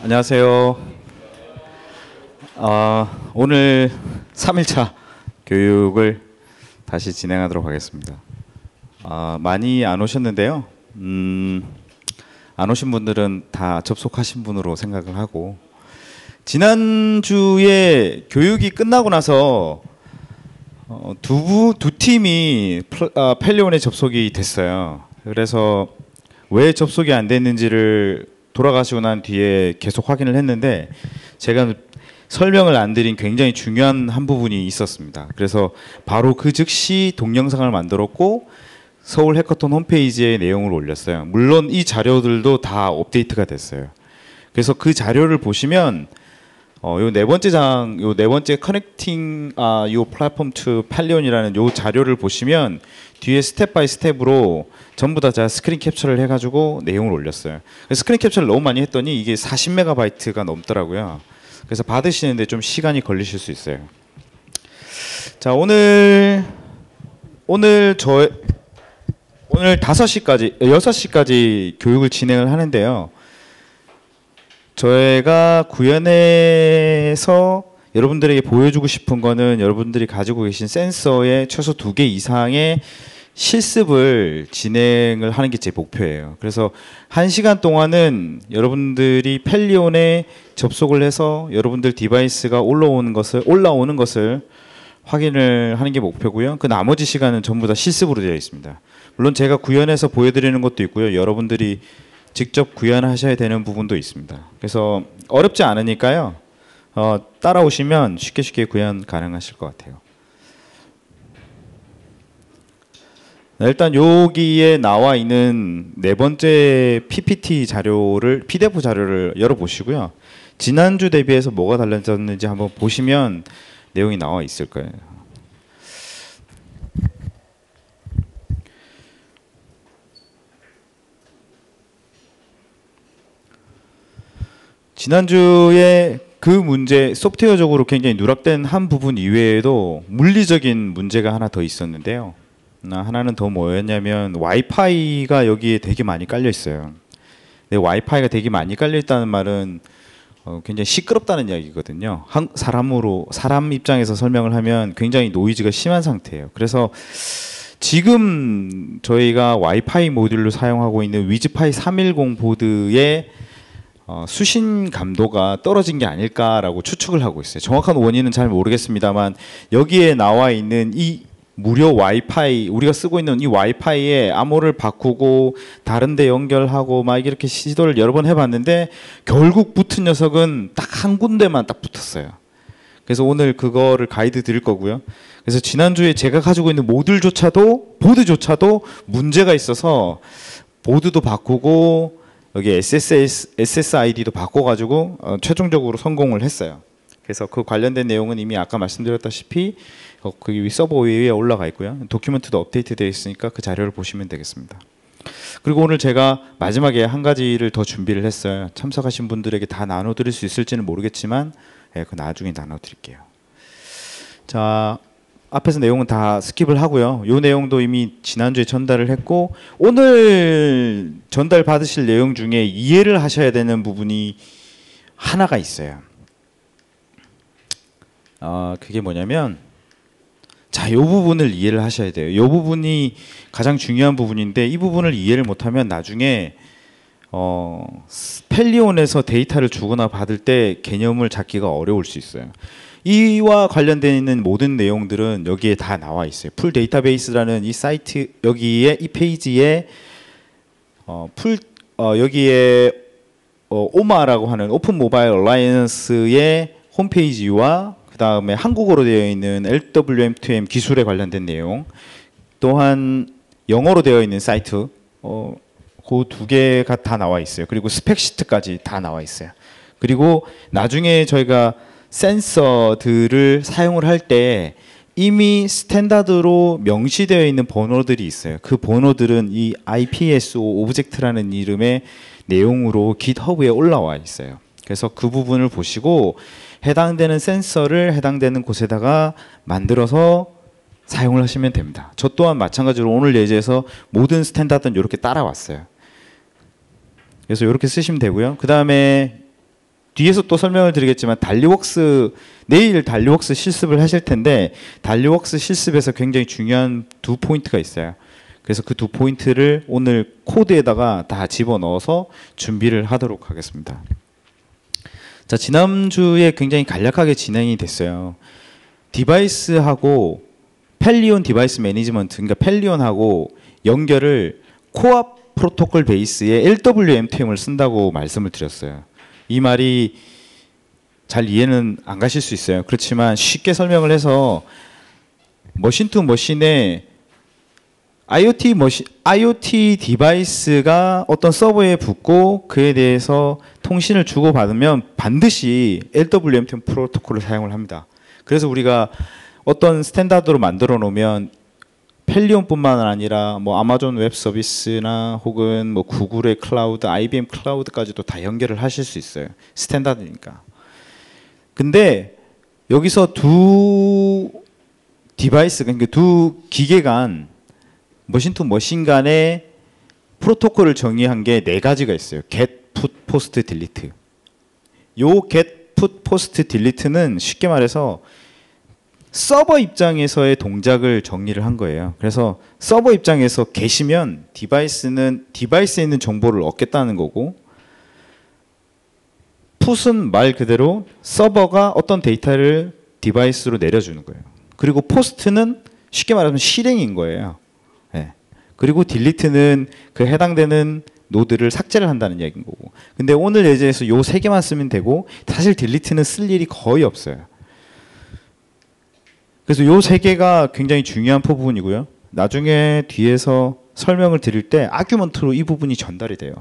안녕하세요. 오늘 3일차 교육을 다시 진행하도록 하겠습니다. 많이 안 오셨는데요. 안 오신 분들은 다 접속하신 분으로 생각을 하고, 지난주에 교육이 끝나고 나서 두 팀이 펠리온에 접속이 됐어요. 그래서 왜 접속이 안 됐는지를 돌아가시고 난 뒤에 계속 확인을 했는데, 제가 설명을 안 드린 굉장히 중요한 한 부분이 있었습니다. 그래서 바로 그 즉시 동영상을 만들었고 서울 해커톤 홈페이지에 내용을 올렸어요. 물론 이 자료들도 다 업데이트가 됐어요. 그래서 그 자료를 보시면 요 네 번째 커넥팅 요 플랫폼 투 펠리온이라는 요 자료를 보시면 뒤에 스텝 바이 스텝으로 전부 다 제가 스크린 캡처를 해가지고 내용을 올렸어요. 스크린 캡처를 너무 많이 했더니 이게 40MB가 넘더라고요. 그래서 받으시는데 좀 시간이 걸리실 수 있어요. 자, 오늘 6시까지 교육을 진행을 하는데요. 저희가 구현해서 여러분들에게 보여주고 싶은 거는 여러분들이 가지고 계신 센서의 최소 2개 이상의 실습을 진행을 하는 게 제 목표예요. 그래서 1시간 동안은 여러분들이 펠리온에 접속을 해서 여러분들 디바이스가 올라오는 것을 확인을 하는 게 목표고요. 그 나머지 시간은 전부 다 실습으로 되어 있습니다. 물론 제가 구현해서 보여드리는 것도 있고요. 여러분들이 직접 구현하셔야 되는 부분도 있습니다. 그래서 어렵지 않으니까요. 따라오시면 쉽게 구현 가능하실 것 같아요. 일단 여기에 나와 있는 네 번째 PPT 자료를, PDF 자료를 열어보시고요. 지난주 대비해서 뭐가 달라졌는지 한번 보시면 내용이 나와 있을 거예요. 지난주에 그 문제, 소프트웨어적으로 굉장히 누락된 한 부분 이외에도 물리적인 문제가 하나 더 있었는데요. 하나는 더 뭐였냐면 와이파이가 여기에 되게 많이 깔려 있어요. 근데 와이파이가 되게 많이 깔려 있다는 말은 굉장히 시끄럽다는 이야기거든요. 사람 입장에서 설명을 하면 굉장히 노이즈가 심한 상태예요. 그래서 지금 저희가 와이파이 모듈로 사용하고 있는 위즈파이 310 보드의 수신 감도가 떨어진 게 아닐까라고 추측을 하고 있어요. 정확한 원인은 잘 모르겠습니다만, 여기에 나와 있는 이 무료 와이파이, 우리가 쓰고 있는 이 와이파이에 암호를 바꾸고 다른 데 연결하고 막 이렇게 시도를 여러 번 해봤는데 결국 붙은 녀석은 딱 한 군데만 딱 붙었어요. 그래서 오늘 그거를 가이드 드릴 거고요. 그래서 지난주에 제가 가지고 있는 보드조차도 문제가 있어서 보드도 바꾸고 여기 SSID도 바꿔가지고 최종적으로 성공을 했어요. 그래서 그 관련된 내용은 이미 아까 말씀드렸다시피 거기 서버 위에 올라가 있고요. 도큐멘트도 업데이트 되어 있으니까 그 자료를 보시면 되겠습니다. 그리고 오늘 제가 마지막에 한 가지를 더 준비를 했어요. 참석하신 분들에게 다 나눠드릴 수 있을지는 모르겠지만 그 나중에 나눠드릴게요. 자, 앞에서 내용은 다 스킵을 하고요. 이 내용도 이미 지난주에 전달을 했고, 오늘 전달 받으실 내용 중에 이해를 하셔야 되는 부분이 하나가 있어요. 그게 뭐냐면, 자, 이 부분을 이해를 하셔야 돼요. 이 부분이 가장 중요한 부분인데, 이 부분을 이해를 못하면 나중에 펠리온에서 데이터를 주거나 받을 때 개념을 잡기가 어려울 수 있어요. 이와 관련되어 있는 모든 내용들은 여기에 다 나와 있어요. 풀 데이터베이스라는 이 사이트, 여기에 이 페이지에 여기에 오마라고 하는 오픈 모바일 얼라이언스의 홈페이지와 그 다음에 한국어로 되어 있는 LWM2M 기술에 관련된 내용, 또한 영어로 되어 있는 사이트, 그 두 개가 다 나와 있어요. 그리고 스펙 시트까지 다 나와 있어요. 그리고 나중에 저희가 센서들을 사용을 할 때 이미 스탠다드로 명시되어 있는 번호들이 있어요. 그 번호들은 이 IPSO 오브젝트라는 이름의 내용으로 GitHub에 올라와 있어요. 그래서 그 부분을 보시고 해당되는 센서를 해당되는 곳에다가 만들어서 사용을 하시면 됩니다. 저 또한 마찬가지로 오늘 예제에서 모든 스탠다드는 이렇게 따라왔어요. 그래서 이렇게 쓰시면 되고요. 그 다음에 뒤에서 또 설명을 드리겠지만 내일 달리웍스 실습을 하실 텐데 달리웍스 실습에서 굉장히 중요한 두 포인트가 있어요. 그래서 그 두 포인트를 오늘 코드에다가 다 집어넣어서 준비를 하도록 하겠습니다. 자, 지난주에 굉장히 간략하게 진행이 됐어요. 디바이스하고 펠리온 디바이스 매니지먼트, 그러니까 펠리온하고 연결을 코어 프로토콜 베이스의 LWMTM을 쓴다고 말씀을 드렸어요. 이 말이 잘 이해는 안 가실 수 있어요. 그렇지만 쉽게 설명을 해서 머신 투 머신에 IoT 디바이스가 어떤 서버에 붙고 그에 대해서 통신을 주고받으면 반드시 LWMTM 프로토콜을 사용을 합니다. 그래서 우리가 어떤 스탠다드로 만들어 놓으면 펠리온뿐만 아니라 뭐 아마존 웹 서비스나 혹은 뭐 구글의 클라우드, IBM 클라우드까지도 다 연결을 하실 수 있어요. 스탠다드니까. 근데 여기서 두 디바이스, 그러니까 두 기계 간 머신 투 머신 간의 프로토콜을 정의한 게 네 가지가 있어요. get, put, post, delete. 요 get, put, post, delete는 쉽게 말해서 서버 입장에서의 동작을 정리를 한 거예요. 그래서 서버 입장에서 계시면 디바이스에 있는 정보를 얻겠다는 거고, put은 말 그대로 서버가 어떤 데이터를 디바이스로 내려주는 거예요. 그리고 post는 쉽게 말하면 실행인 거예요. 네. 그리고 delete는 그 해당되는 노드를 삭제를 한다는 얘기인 거고. 근데 오늘 예제에서 요 세 개만 쓰면 되고 사실 delete는 쓸 일이 거의 없어요. 그래서 요 세 개가 굉장히 중요한 부분이고요. 나중에 뒤에서 설명을 드릴 때 아규먼트로 이 부분이 전달이 돼요.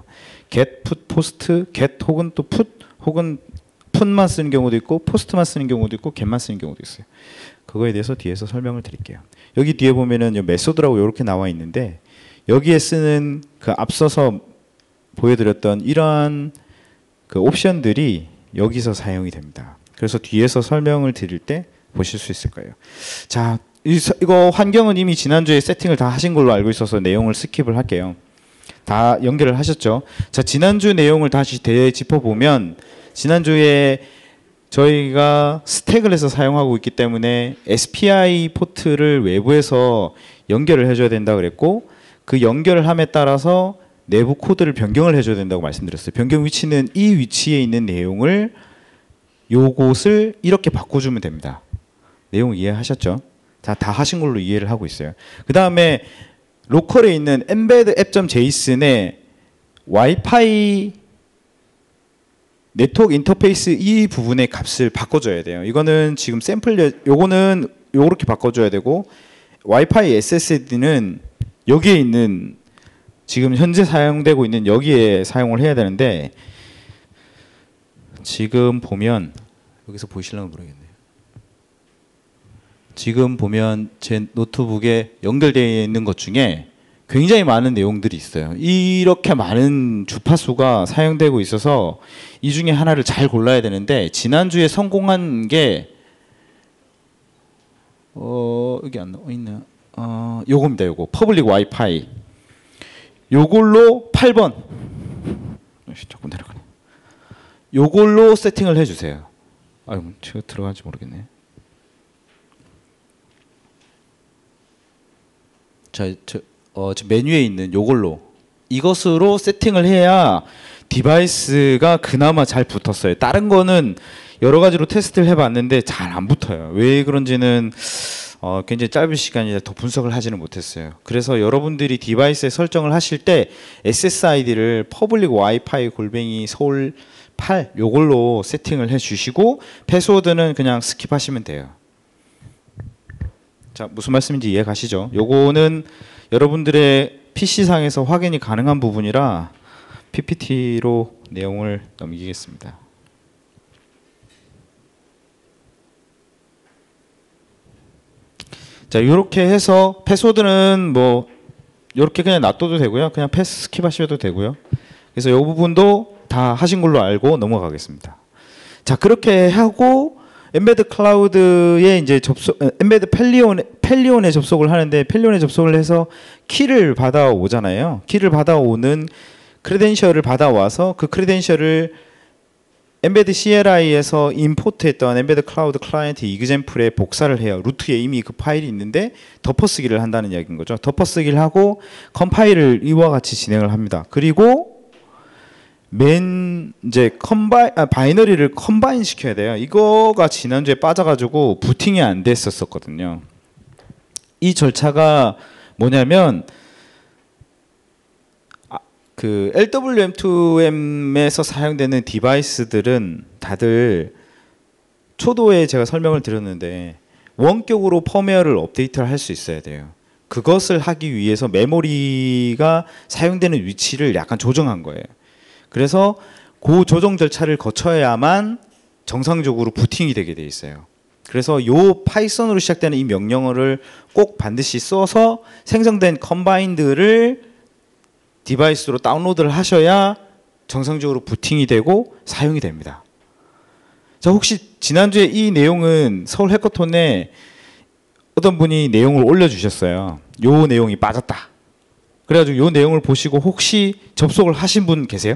get, put, post, get 혹은 또 put 혹은 put만 쓰는 경우도 있고 post만 쓰는 경우도 있고 get만 쓰는 경우도 있어요. 그거에 대해서 뒤에서 설명을 드릴게요. 여기 뒤에 보면은 메소드라고 이렇게 나와 있는데 여기에 쓰는 그 앞서서 보여드렸던 이러한 그 옵션들이 여기서 사용이 됩니다. 그래서 뒤에서 설명을 드릴 때 보실 수 있을 거예요. 자, 이거 환경은 이미 지난주에 세팅을 다 하신 걸로 알고 있어서 내용을 스킵을 할게요. 다 연결을 하셨죠? 자, 지난주 내용을 다시 되짚어보면 지난주에 저희가 스택을 해서 사용하고 있기 때문에 SPI 포트를 외부에서 연결을 해줘야 된다고 그랬고 그 연결을 함에 따라서 내부 코드를 변경을 해줘야 된다고 말씀드렸어요. 변경 위치는 이 위치에 있는 내용을 요것을 이렇게 바꿔주면 됩니다. 내용 이해하셨죠? 자, 다 하신 걸로 이해를 하고 있어요. 그 다음에 로컬에 있는 embed app.json의 와이파이 네트워크 인터페이스 이 부분의 값을 바꿔줘야 돼요. 이거는 지금 요거는 요렇게 바꿔줘야 되고 와이파이 SSD는 여기에 있는 지금 현재 사용되고 있는 여기에 사용을 해야 되는데 지금 보면 여기서 보이실려나 모르겠네요. 지금 보면 제 노트북에 연결되어 있는 것 중에 굉장히 많은 내용들이 있어요. 이렇게 많은 주파수가 사용되고 있어서 이 중에 하나를 잘 골라야 되는데 지난주에 성공한 게 여기 안 나와 있나? 요겁니다. 요거 퍼블릭 와이파이. 요걸로 8번. 자꾸 내려가네. 요걸로 세팅을 해주세요. 아유, 제가 들어갈지 모르겠네. 자, 지금 메뉴에 있는 요걸로 이것으로 세팅을 해야 디바이스가 그나마 잘 붙었어요. 다른 거는 여러 가지로 테스트를 해봤는데 잘 안 붙어요. 왜 그런지는 굉장히 짧은 시간이라 더 분석을 하지는 못했어요. 그래서 여러분들이 디바이스에 설정을 하실 때 SSID를 퍼블릭 와이파이 골뱅이 서울 8 요걸로 세팅을 해주시고 패스워드는 그냥 스킵하시면 돼요. 자, 무슨 말씀인지 이해 가시죠? 요거는 여러분들의 PC상에서 확인이 가능한 부분이라 PPT로 내용을 넘기겠습니다. 자, 이렇게 해서 패스워드는 뭐 이렇게 그냥 놔둬도 되고요. 그냥 패스 스킵하셔도 되고요. 그래서 이 부분도 다 하신 걸로 알고 넘어가겠습니다. 자, 그렇게 하고 엠베드 클라우드에 이제 엠베드 펠리온에 접속을 하는데 펠리온에 접속을 해서 키를 받아오잖아요. 키를 받아오는 크레덴셜을 받아와서 그 크레덴셜을 엠베드 CLI에서 임포트했던 엠베드 클라우드 클라이언트 이그젬플에 복사를 해요. 루트에 이미 그 파일이 있는데 덮어쓰기를 한다는 이야기인 거죠. 덮어쓰기를 하고 컴파일을 이와 같이 진행을 합니다. 그리고 이제 바이너리를 컴바인 시켜야 돼요. 이거가 지난주에 빠져가지고 부팅이 안 됐었거든요. 이 절차가 뭐냐면 그 LWM2M에서 사용되는 디바이스들은 다들 초도에 제가 설명을 드렸는데 원격으로 펌웨어를 업데이트를 할 수 있어야 돼요. 그것을 하기 위해서 메모리가 사용되는 위치를 약간 조정한 거예요. 그래서 그 조정 절차를 거쳐야만 정상적으로 부팅이 되게 돼 있어요. 그래서 요 파이썬으로 시작되는 이 명령어를 꼭 반드시 써서 생성된 컴바인드를 디바이스로 다운로드를 하셔야 정상적으로 부팅이 되고 사용이 됩니다. 자, 혹시 지난주에 이 내용은 서울 해커톤에 어떤 분이 내용을 올려주셨어요. 요 내용이 빠졌다. 그래가지고 요 내용을 보시고 혹시 접속을 하신 분 계세요?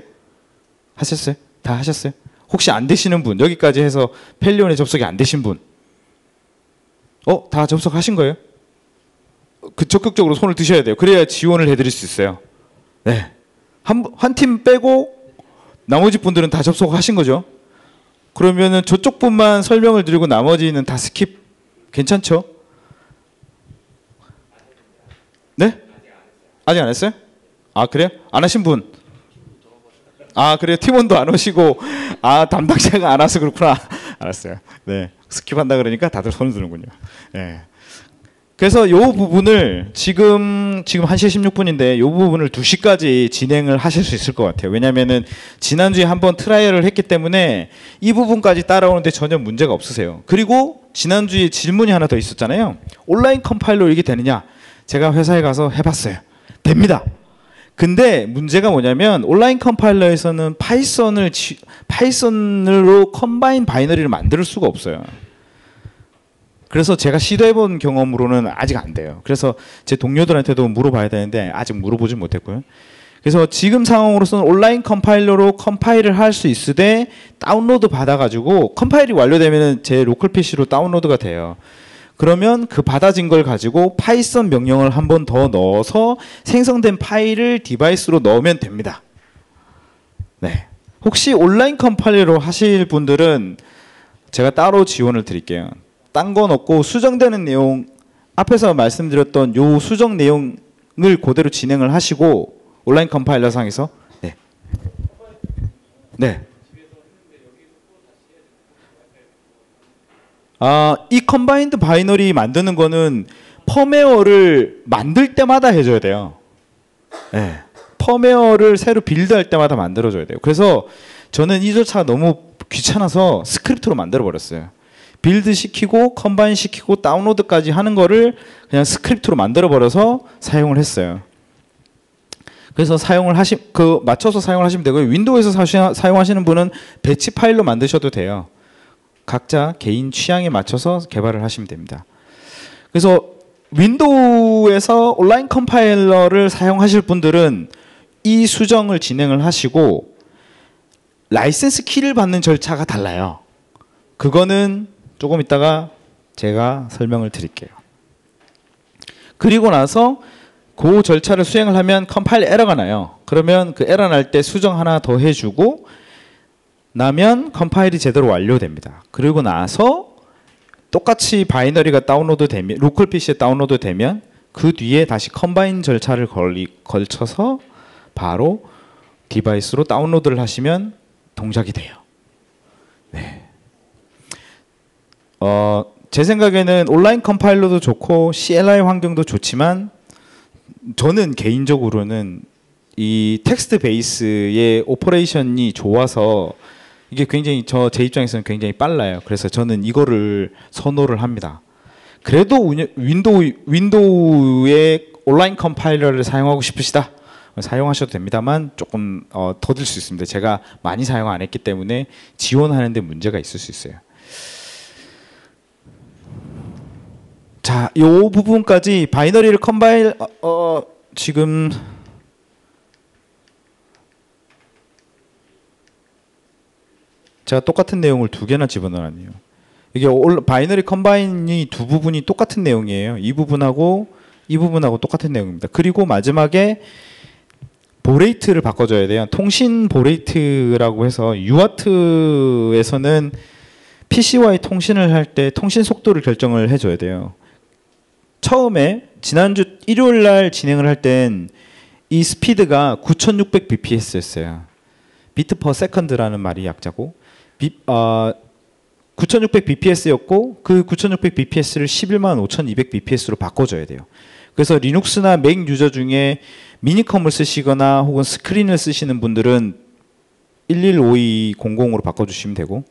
하셨어요? 다 하셨어요? 혹시 안 되시는 분, 여기까지 해서 펠리온에 접속이 안 되신 분, 다 접속하신 거예요? 적극적으로 손을 드셔야 돼요. 그래야 지원을 해드릴 수 있어요. 네. 한 팀 빼고 나머지 분들은 다 접속하신 거죠? 그러면은 저쪽 분만 설명을 드리고 나머지는 다 스킵 괜찮죠? 네? 아직 안 했어요? 아, 그래요? 안 하신 분? 아, 그래요? 팀원도 안 오시고, 담당자가 안 와서 그렇구나. 알았어요. 네. 스킵한다 그러니까 다들 손을 드는군요. 네. 그래서 요 부분을 지금 1시 16분인데 요 부분을 2시까지 진행을 하실 수 있을 것 같아요. 왜냐면은 지난주에 한번 트라이얼을 했기 때문에 이 부분까지 따라오는데 전혀 문제가 없으세요. 그리고 지난주에 질문이 하나 더 있었잖아요. 온라인 컴파일러 이게 되느냐? 제가 회사에 가서 해봤어요. 됩니다. 근데 문제가 뭐냐면 온라인 컴파일러에서는 파이썬으로 컴바인 바이너리를 만들 수가 없어요. 그래서 제가 시도해본 경험으로는 아직 안 돼요. 그래서 제 동료들한테도 물어봐야 되는데 아직 물어보지 못했고요. 그래서 지금 상황으로서는 온라인 컴파일러로 컴파일을 할 수 있으되 다운로드 받아가지고 컴파일이 완료되면 제 로컬 PC로 다운로드가 돼요. 그러면 그 받아진 걸 가지고 파이썬 명령을 한 번 더 넣어서 생성된 파일을 디바이스로 넣으면 됩니다. 네. 혹시 온라인 컴파일러로 하실 분들은 제가 따로 지원을 드릴게요. 딴 건 없고 수정되는 내용, 앞에서 말씀드렸던 요 수정 내용을 그대로 진행을 하시고 온라인 컴파일러 상에서 네. 네. 이 컴바인드 바이너리 만드는 거는 펌웨어를 만들 때마다 해줘야 돼요. 네. 펌웨어를 새로 빌드할 때마다 만들어줘야 돼요. 그래서 저는 이 절차가 너무 귀찮아서 스크립트로 만들어 버렸어요. 빌드 시키고 컴바인 시키고 다운로드까지 하는 거를 그냥 스크립트로 만들어 버려서 사용을 했어요. 그래서 맞춰서 사용을 하시면 되고요. 윈도우에서 사용하시는 분은 배치 파일로 만드셔도 돼요. 각자 개인 취향에 맞춰서 개발을 하시면 됩니다. 그래서 윈도우에서 온라인 컴파일러를 사용하실 분들은 이 수정을 진행을 하시고 라이센스 키를 받는 절차가 달라요. 그거는 조금 이따가 제가 설명을 드릴게요. 그리고 나서 그 절차를 수행을 하면 컴파일 에러가 나요. 그러면 그 에러 날 때 수정 하나 더 해주고 나면 컴파일이 제대로 완료됩니다. 그리고 나서 똑같이 바이너리가 다운로드 되면 로컬 PC에 다운로드 되면 그 뒤에 다시 컴바인 절차를 걸쳐서 바로 디바이스로 다운로드를 하시면 동작이 돼요. 네. 제 생각에는 온라인 컴파일러도 좋고 CLI 환경도 좋지만 저는 개인적으로는 이 텍스트 베이스의 오퍼레이션이 좋아서 이게 굉장히 제 입장에서는 굉장히 빨라요. 그래서 저는 이거를 선호를 합니다. 그래도 윈도우의 온라인 컴파일러를 사용하고 싶으시다 사용하셔도 됩니다만 조금 더딜 수 있습니다. 제가 많이 사용 안 했기 때문에 지원하는 데 문제가 있을 수 있어요. 자, 이 부분까지 바이너리를 컴파일 지금 제가 똑같은 내용을 두 개나 집어넣었네요. 이게 바이너리 컴바인이 두 부분이 똑같은 내용이에요. 이 부분하고 똑같은 내용입니다. 그리고 마지막에 보레이트를 바꿔줘야 돼요. 통신 보레이트라고 해서 UART에서는 PC와의 통신을 할 때 통신 속도를 결정을 해줘야 돼요. 처음에 지난주 일요일 날 진행을 할 땐 이 스피드가 9600bps였어요. 비트 퍼 세컨드라는 말이 약자고 9600bps였고 그 9600bps를 115,200bps로 바꿔줘야 돼요. 그래서 리눅스나 맥 유저 중에 미니컴을 쓰시거나 혹은 스크린을 쓰시는 분들은 115200으로 바꿔주시면 되고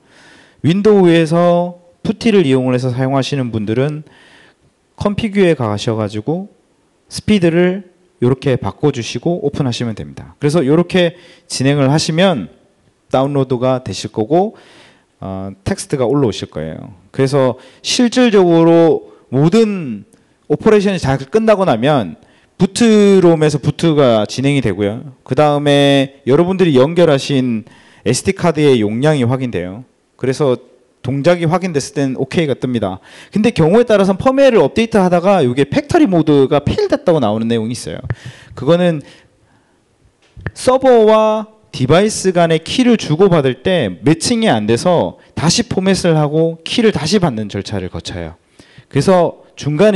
윈도우에서 푸티를 이용을 해서 사용하시는 분들은 컨피규어에 가셔가지고 스피드를 이렇게 바꿔주시고 오픈하시면 됩니다. 그래서 이렇게 진행을 하시면 다운로드가 되실 거고 텍스트가 올라오실 거예요. 그래서 실질적으로 모든 오퍼레이션이 잘 끝나고 나면 부트롬에서 부트가 진행이 되고요. 그 다음에 여러분들이 연결하신 SD카드의 용량이 확인돼요. 그래서 동작이 확인됐을 땐 OK가 뜹니다. 근데 경우에 따라서 펌웨어를 업데이트 하다가 이게 팩토리 모드가 페일됐다고 나오는 내용이 있어요. 그거는 서버와 디바이스 간의 키를 주고받을 때 매칭이 안 돼서 다시 포맷을 하고 키를 다시 받는 절차를 거쳐요. 그래서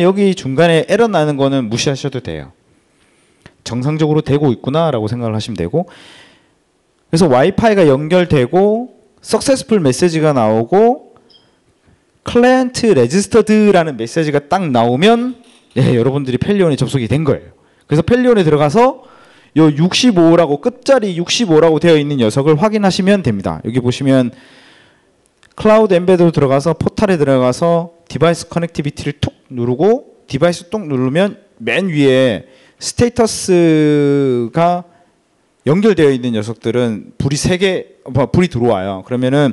여기 중간에 에러 나는 거는 무시하셔도 돼요. 정상적으로 되고 있구나라고 생각을 하시면 되고, 그래서 와이파이가 연결되고 석세스풀 메시지가 나오고 클라이언트 레지스터드라는 메시지가 딱 나오면 여러분들이 펠리온에 접속이 된 거예요. 그래서 펠리온에 들어가서 요 65라고 끝자리 65라고 되어 있는 녀석을 확인하시면 됩니다. 여기 보시면 클라우드 엠베드로 들어가서 포탈에 들어가서 디바이스 커넥티비티를 툭 누르고 디바이스 뚝 누르면 맨 위에 스테이터스가 연결되어 있는 녀석들은 불이 들어와요. 그러면은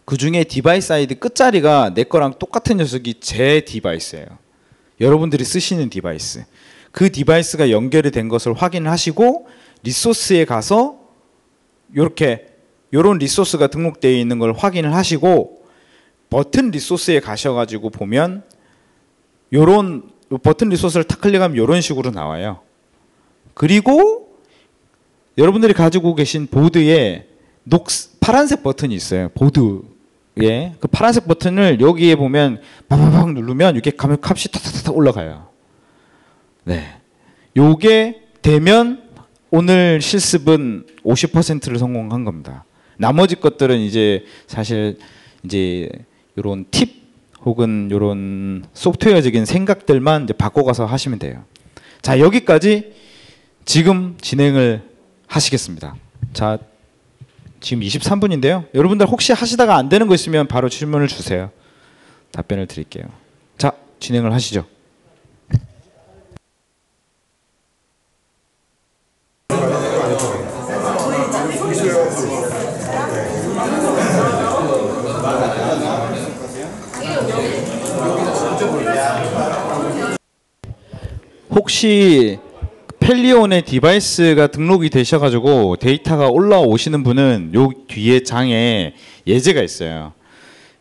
그 중에 디바이스 아이디 끝자리가 내 거랑 똑같은 녀석이 제 디바이스예요. 여러분들이 쓰시는 디바이스. 그 디바이스가 연결이 된 것을 확인하시고 리소스에 가서 요런 리소스가 등록되어 있는 걸 확인을 하시고 버튼 리소스에 가셔가지고 보면 요런 버튼 리소스를 탁 클릭하면 요런 식으로 나와요. 그리고 여러분들이 가지고 계신 보드에 파란색 버튼이 있어요. 보드에 그 파란색 버튼을 여기에 보면 바바박 누르면 이렇게 가면 값이 탁탁탁 올라가요. 네, 요게 되면 오늘 실습은 50%를 성공한 겁니다. 나머지 것들은 이제 사실 이제 이런 팁 혹은 이런 소프트웨어적인 생각들만 이제 바꿔가서 하시면 돼요. 자, 여기까지 지금 진행을 하시겠습니다. 자, 지금 23분인데요. 여러분들 혹시 하시다가 안 되는 거 있으면 바로 질문을 주세요. 답변을 드릴게요. 자, 진행을 하시죠. 혹시 펠리온의 디바이스가 등록이 되셔가지고 데이터가 올라오시는 분은 요 뒤에 장에 예제가 있어요.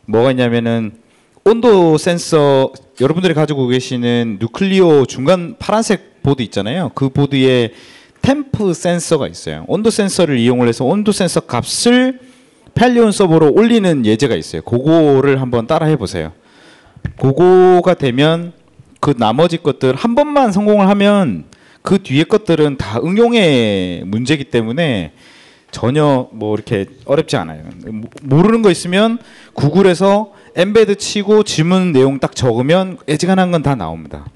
뭐가 있냐면은 온도 센서, 여러분들이 가지고 계시는 누클리오 중간 파란색 보드 있잖아요. 그 보드에 템프 센서가 있어요. 온도 센서를 이용을 해서 온도 센서 값을 펠리온 서버로 올리는 예제가 있어요. 그거를 한번 따라 해보세요. 그거가 되면 그 나머지 것들 한 번만 성공을 하면 그 뒤에 것들은 다 응용의 문제이기 때문에 전혀 뭐 이렇게 어렵지 않아요. 모르는 거 있으면 구글에서 엠베드 치고 질문 내용 딱 적으면 애지간한 건 다 나옵니다.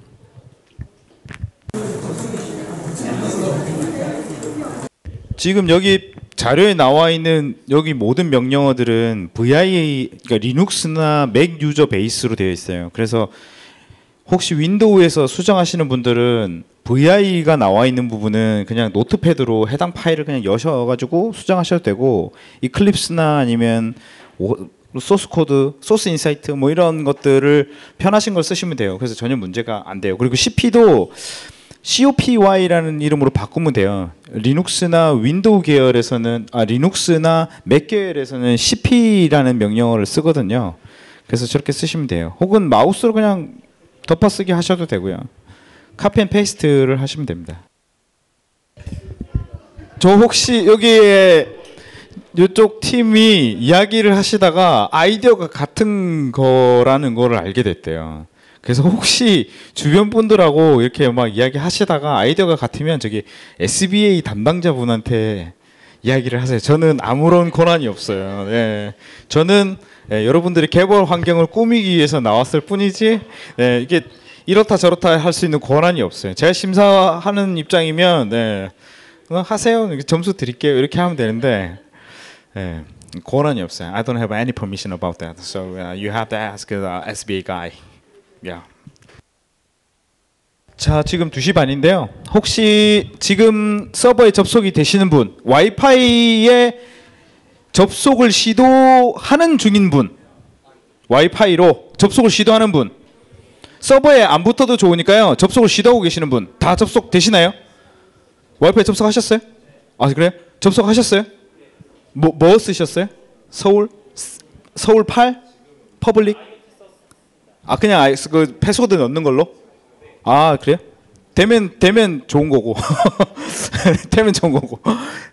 지금 여기 자료에 나와 있는 여기 모든 명령어들은 VI, 그러니까 리눅스나 맥 유저 베이스로 되어 있어요. 그래서 혹시 윈도우에서 수정하시는 분들은 VI가 나와 있는 부분은 그냥 노트패드로 해당 파일을 그냥 여셔가지고 수정하셔도 되고, 이클립스나 아니면 소스 코드, 소스 인사이트 뭐 이런 것들을 편하신 걸 쓰시면 돼요. 그래서 전혀 문제가 안 돼요. 그리고 CP도 COPY라는 이름으로 바꾸면 돼요. 리눅스나 윈도우 계열에서는 리눅스나 맥 계열에서는 cp라는 명령어를 쓰거든요. 그래서 저렇게 쓰시면 돼요. 혹은 마우스로 그냥 덮어쓰기 하셔도 되고요. 카피 앤 페이스트를 하시면 됩니다. 저 혹시 여기에 이쪽 팀이 이야기를 하시다가 아이디어가 같은 거라는 거를 알게 됐대요. 그래서 혹시 주변 분들하고 이렇게 막 이야기 하시다가 아이디어가 같으면 저기 SBA 담당자분한테 이야기를 하세요. 저는 아무런 권한이 없어요. 네. 저는 여러분들이 개발 환경을 꾸미기 위해서 나왔을 뿐이지 이게 이렇다 저렇다 할 수 있는 권한이 없어요. 제가 심사하는 입장이면 하세요. 점수 드릴게요. 이렇게 하면 되는데 권한이 없어요. I don't have any permission about that. So you have to ask the SBA guy. Yeah. 자, 지금 2시 반인데요. 혹시 지금 서버에 접속이 되시는 분, 와이파이에 접속을 시도하는 중인 분, 와이파이로 접속을 시도하는 분, 서버에 안 붙어도 좋으니까요. 접속을 시도하고 계시는 분, 다 접속 되시나요? 와이파이 접속하셨어요? 아, 그래요? 접속하셨어요? 뭐 쓰셨어요? 서울 8? 퍼블릭? 그냥 그 패스워드 넣는 걸로? 아, 그래요? 되면 좋은 거고. 되면 좋은 거고.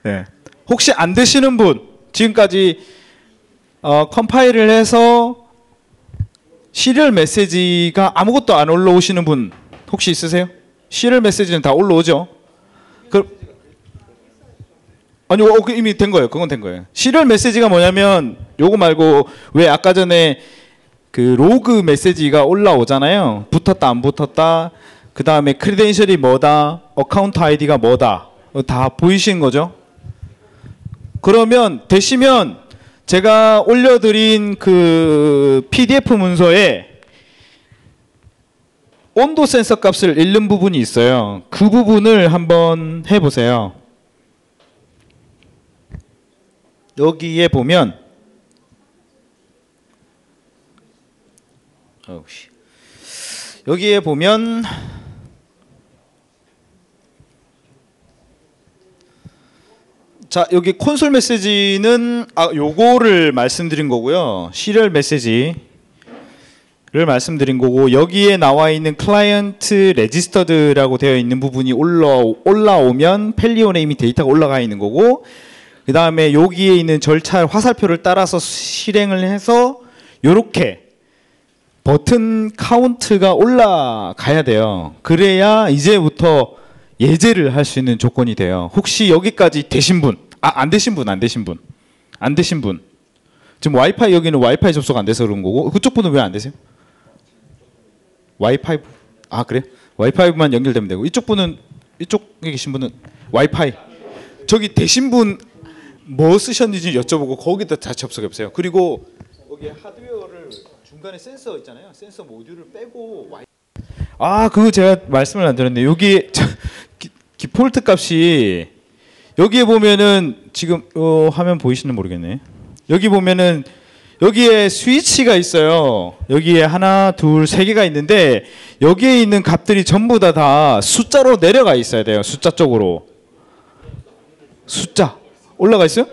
네. 혹시 안 되시는 분, 지금까지 컴파일을 해서 시리얼 메시지가 아무것도 안 올라오시는 분 혹시 있으세요? 시리얼 메시지는 다 올라오죠? 아니요, 이미 된 거예요. 그건 된 거예요. 시리얼 메시지가 뭐냐면 요거 말고 왜 아까 전에 그 로그 메시지가 올라오잖아요. 붙었다 안 붙었다. 그 다음에 크리덴셜이 뭐다. 어카운트 아이디가 뭐다. 다 보이시는 거죠? 그러면 되시면 제가 올려드린 그 PDF 문서에 온도 센서 값을 읽는 부분이 있어요. 그 부분을 한번 해보세요. 여기에 보면 자, 여기 콘솔 메시지는 요거를 말씀드린 거고요. 시리얼 메시지를 말씀드린 거고, 여기에 나와 있는 클라이언트 레지스터드라고 되어 있는 부분이 올라오면 펠리온에 이미 데이터가 올라가 있는 거고, 그 다음에 여기에 있는 절차 화살표를 따라서 실행을 해서 요렇게 버튼 카운트가 올라가야 돼요. 그래야 이제부터 예제를 할 수 있는 조건이 돼요. 혹시 여기까지 되신 분, 안 되신 분. 지금 와이파이, 여기는 와이파이 접속 안 돼서 그런 거고, 그쪽 분은 왜 안 되세요? 와이파이, 그래요? 와이파이만 연결되면 되고, 이쪽에 계신 분은 와이파이. 저기 되신 분 뭐 쓰셨는지 여쭤보고 거기다 다 접속해 보세요. 그리고 여기 하드웨어를 중간에 센서 있잖아요. 센서 모듈을 빼고 그거 제가 말씀을 안 드렸네요. 여기 디폴트 값이 여기에 보면은 지금 화면 보이시는 모르겠네. 여기 보면은 여기에 스위치가 있어요. 여기에 하나, 둘, 세 개가 있는데 여기에 있는 값들이 전부 다 숫자로 내려가 있어야 돼요. 숫자 쪽으로. 숫자 올라가 있어요?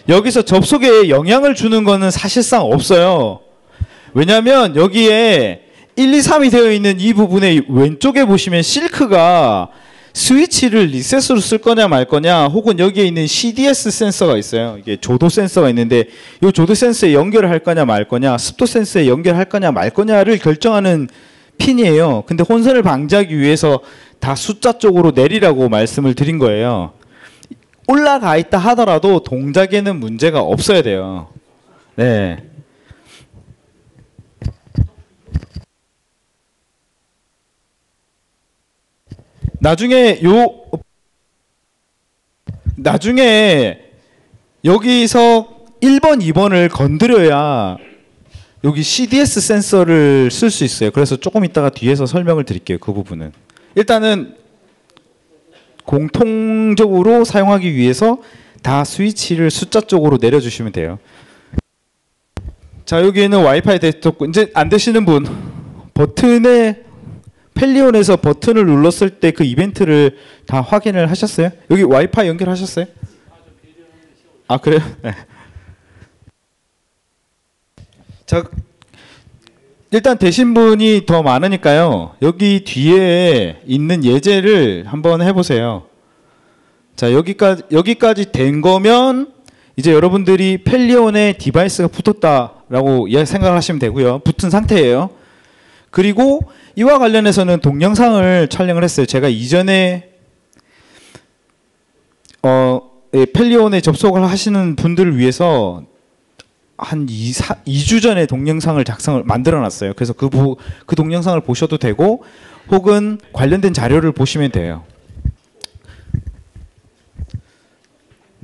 여기서 접속에 영향을 주는 거는 사실상 없어요. 왜냐하면 여기에 1, 2, 3이 되어 있는 이 부분의 왼쪽에 보시면 실크가 스위치를 리셋으로 쓸 거냐 말 거냐, 혹은 여기에 있는 CDS 센서가 있어요. 이게 조도 센서가 있는데 이 조도 센서에 연결을 할 거냐 말 거냐, 습도 센서에 연결할 거냐 말 거냐를 결정하는 핀이에요. 근데 혼선을 방지하기 위해서 다 숫자 쪽으로 내리라고 말씀을 드린 거예요. 올라가 있다 하더라도 동작에는 문제가 없어야 돼요. 네. 나중에 여기서 1번, 2번을 건드려야 여기 CDS 센서를 쓸 수 있어요. 그래서 조금 이따가 뒤에서 설명을 드릴게요. 그 부분은. 일단은 공통적으로 사용하기 위해서 다 스위치를 숫자 쪽으로 내려주시면 돼요. 자, 여기에는 와이파이 됐고 이제 안 되시는 분 버튼에 펠리온에서 버튼을 눌렀을 때 그 이벤트를 다 확인을 하셨어요? 여기 와이파이 연결하셨어요? 아, 그래요? 네. 자, 일단 되신 분이 더 많으니까요. 여기 뒤에 있는 예제를 한번 해보세요. 자, 여기까지 된 거면 이제 여러분들이 펠리온에 디바이스가 붙었다라고 생각을 하시면 되고요. 붙은 상태예요. 그리고 이와 관련해서는 동영상을 촬영을 했어요. 제가 이전에 펠리온에 접속을 하시는 분들을 위해서 한 2주 전에 동영상을 만들어 놨어요. 그래서 그 동영상을 보셔도 되고 혹은 관련된 자료를 보시면 돼요.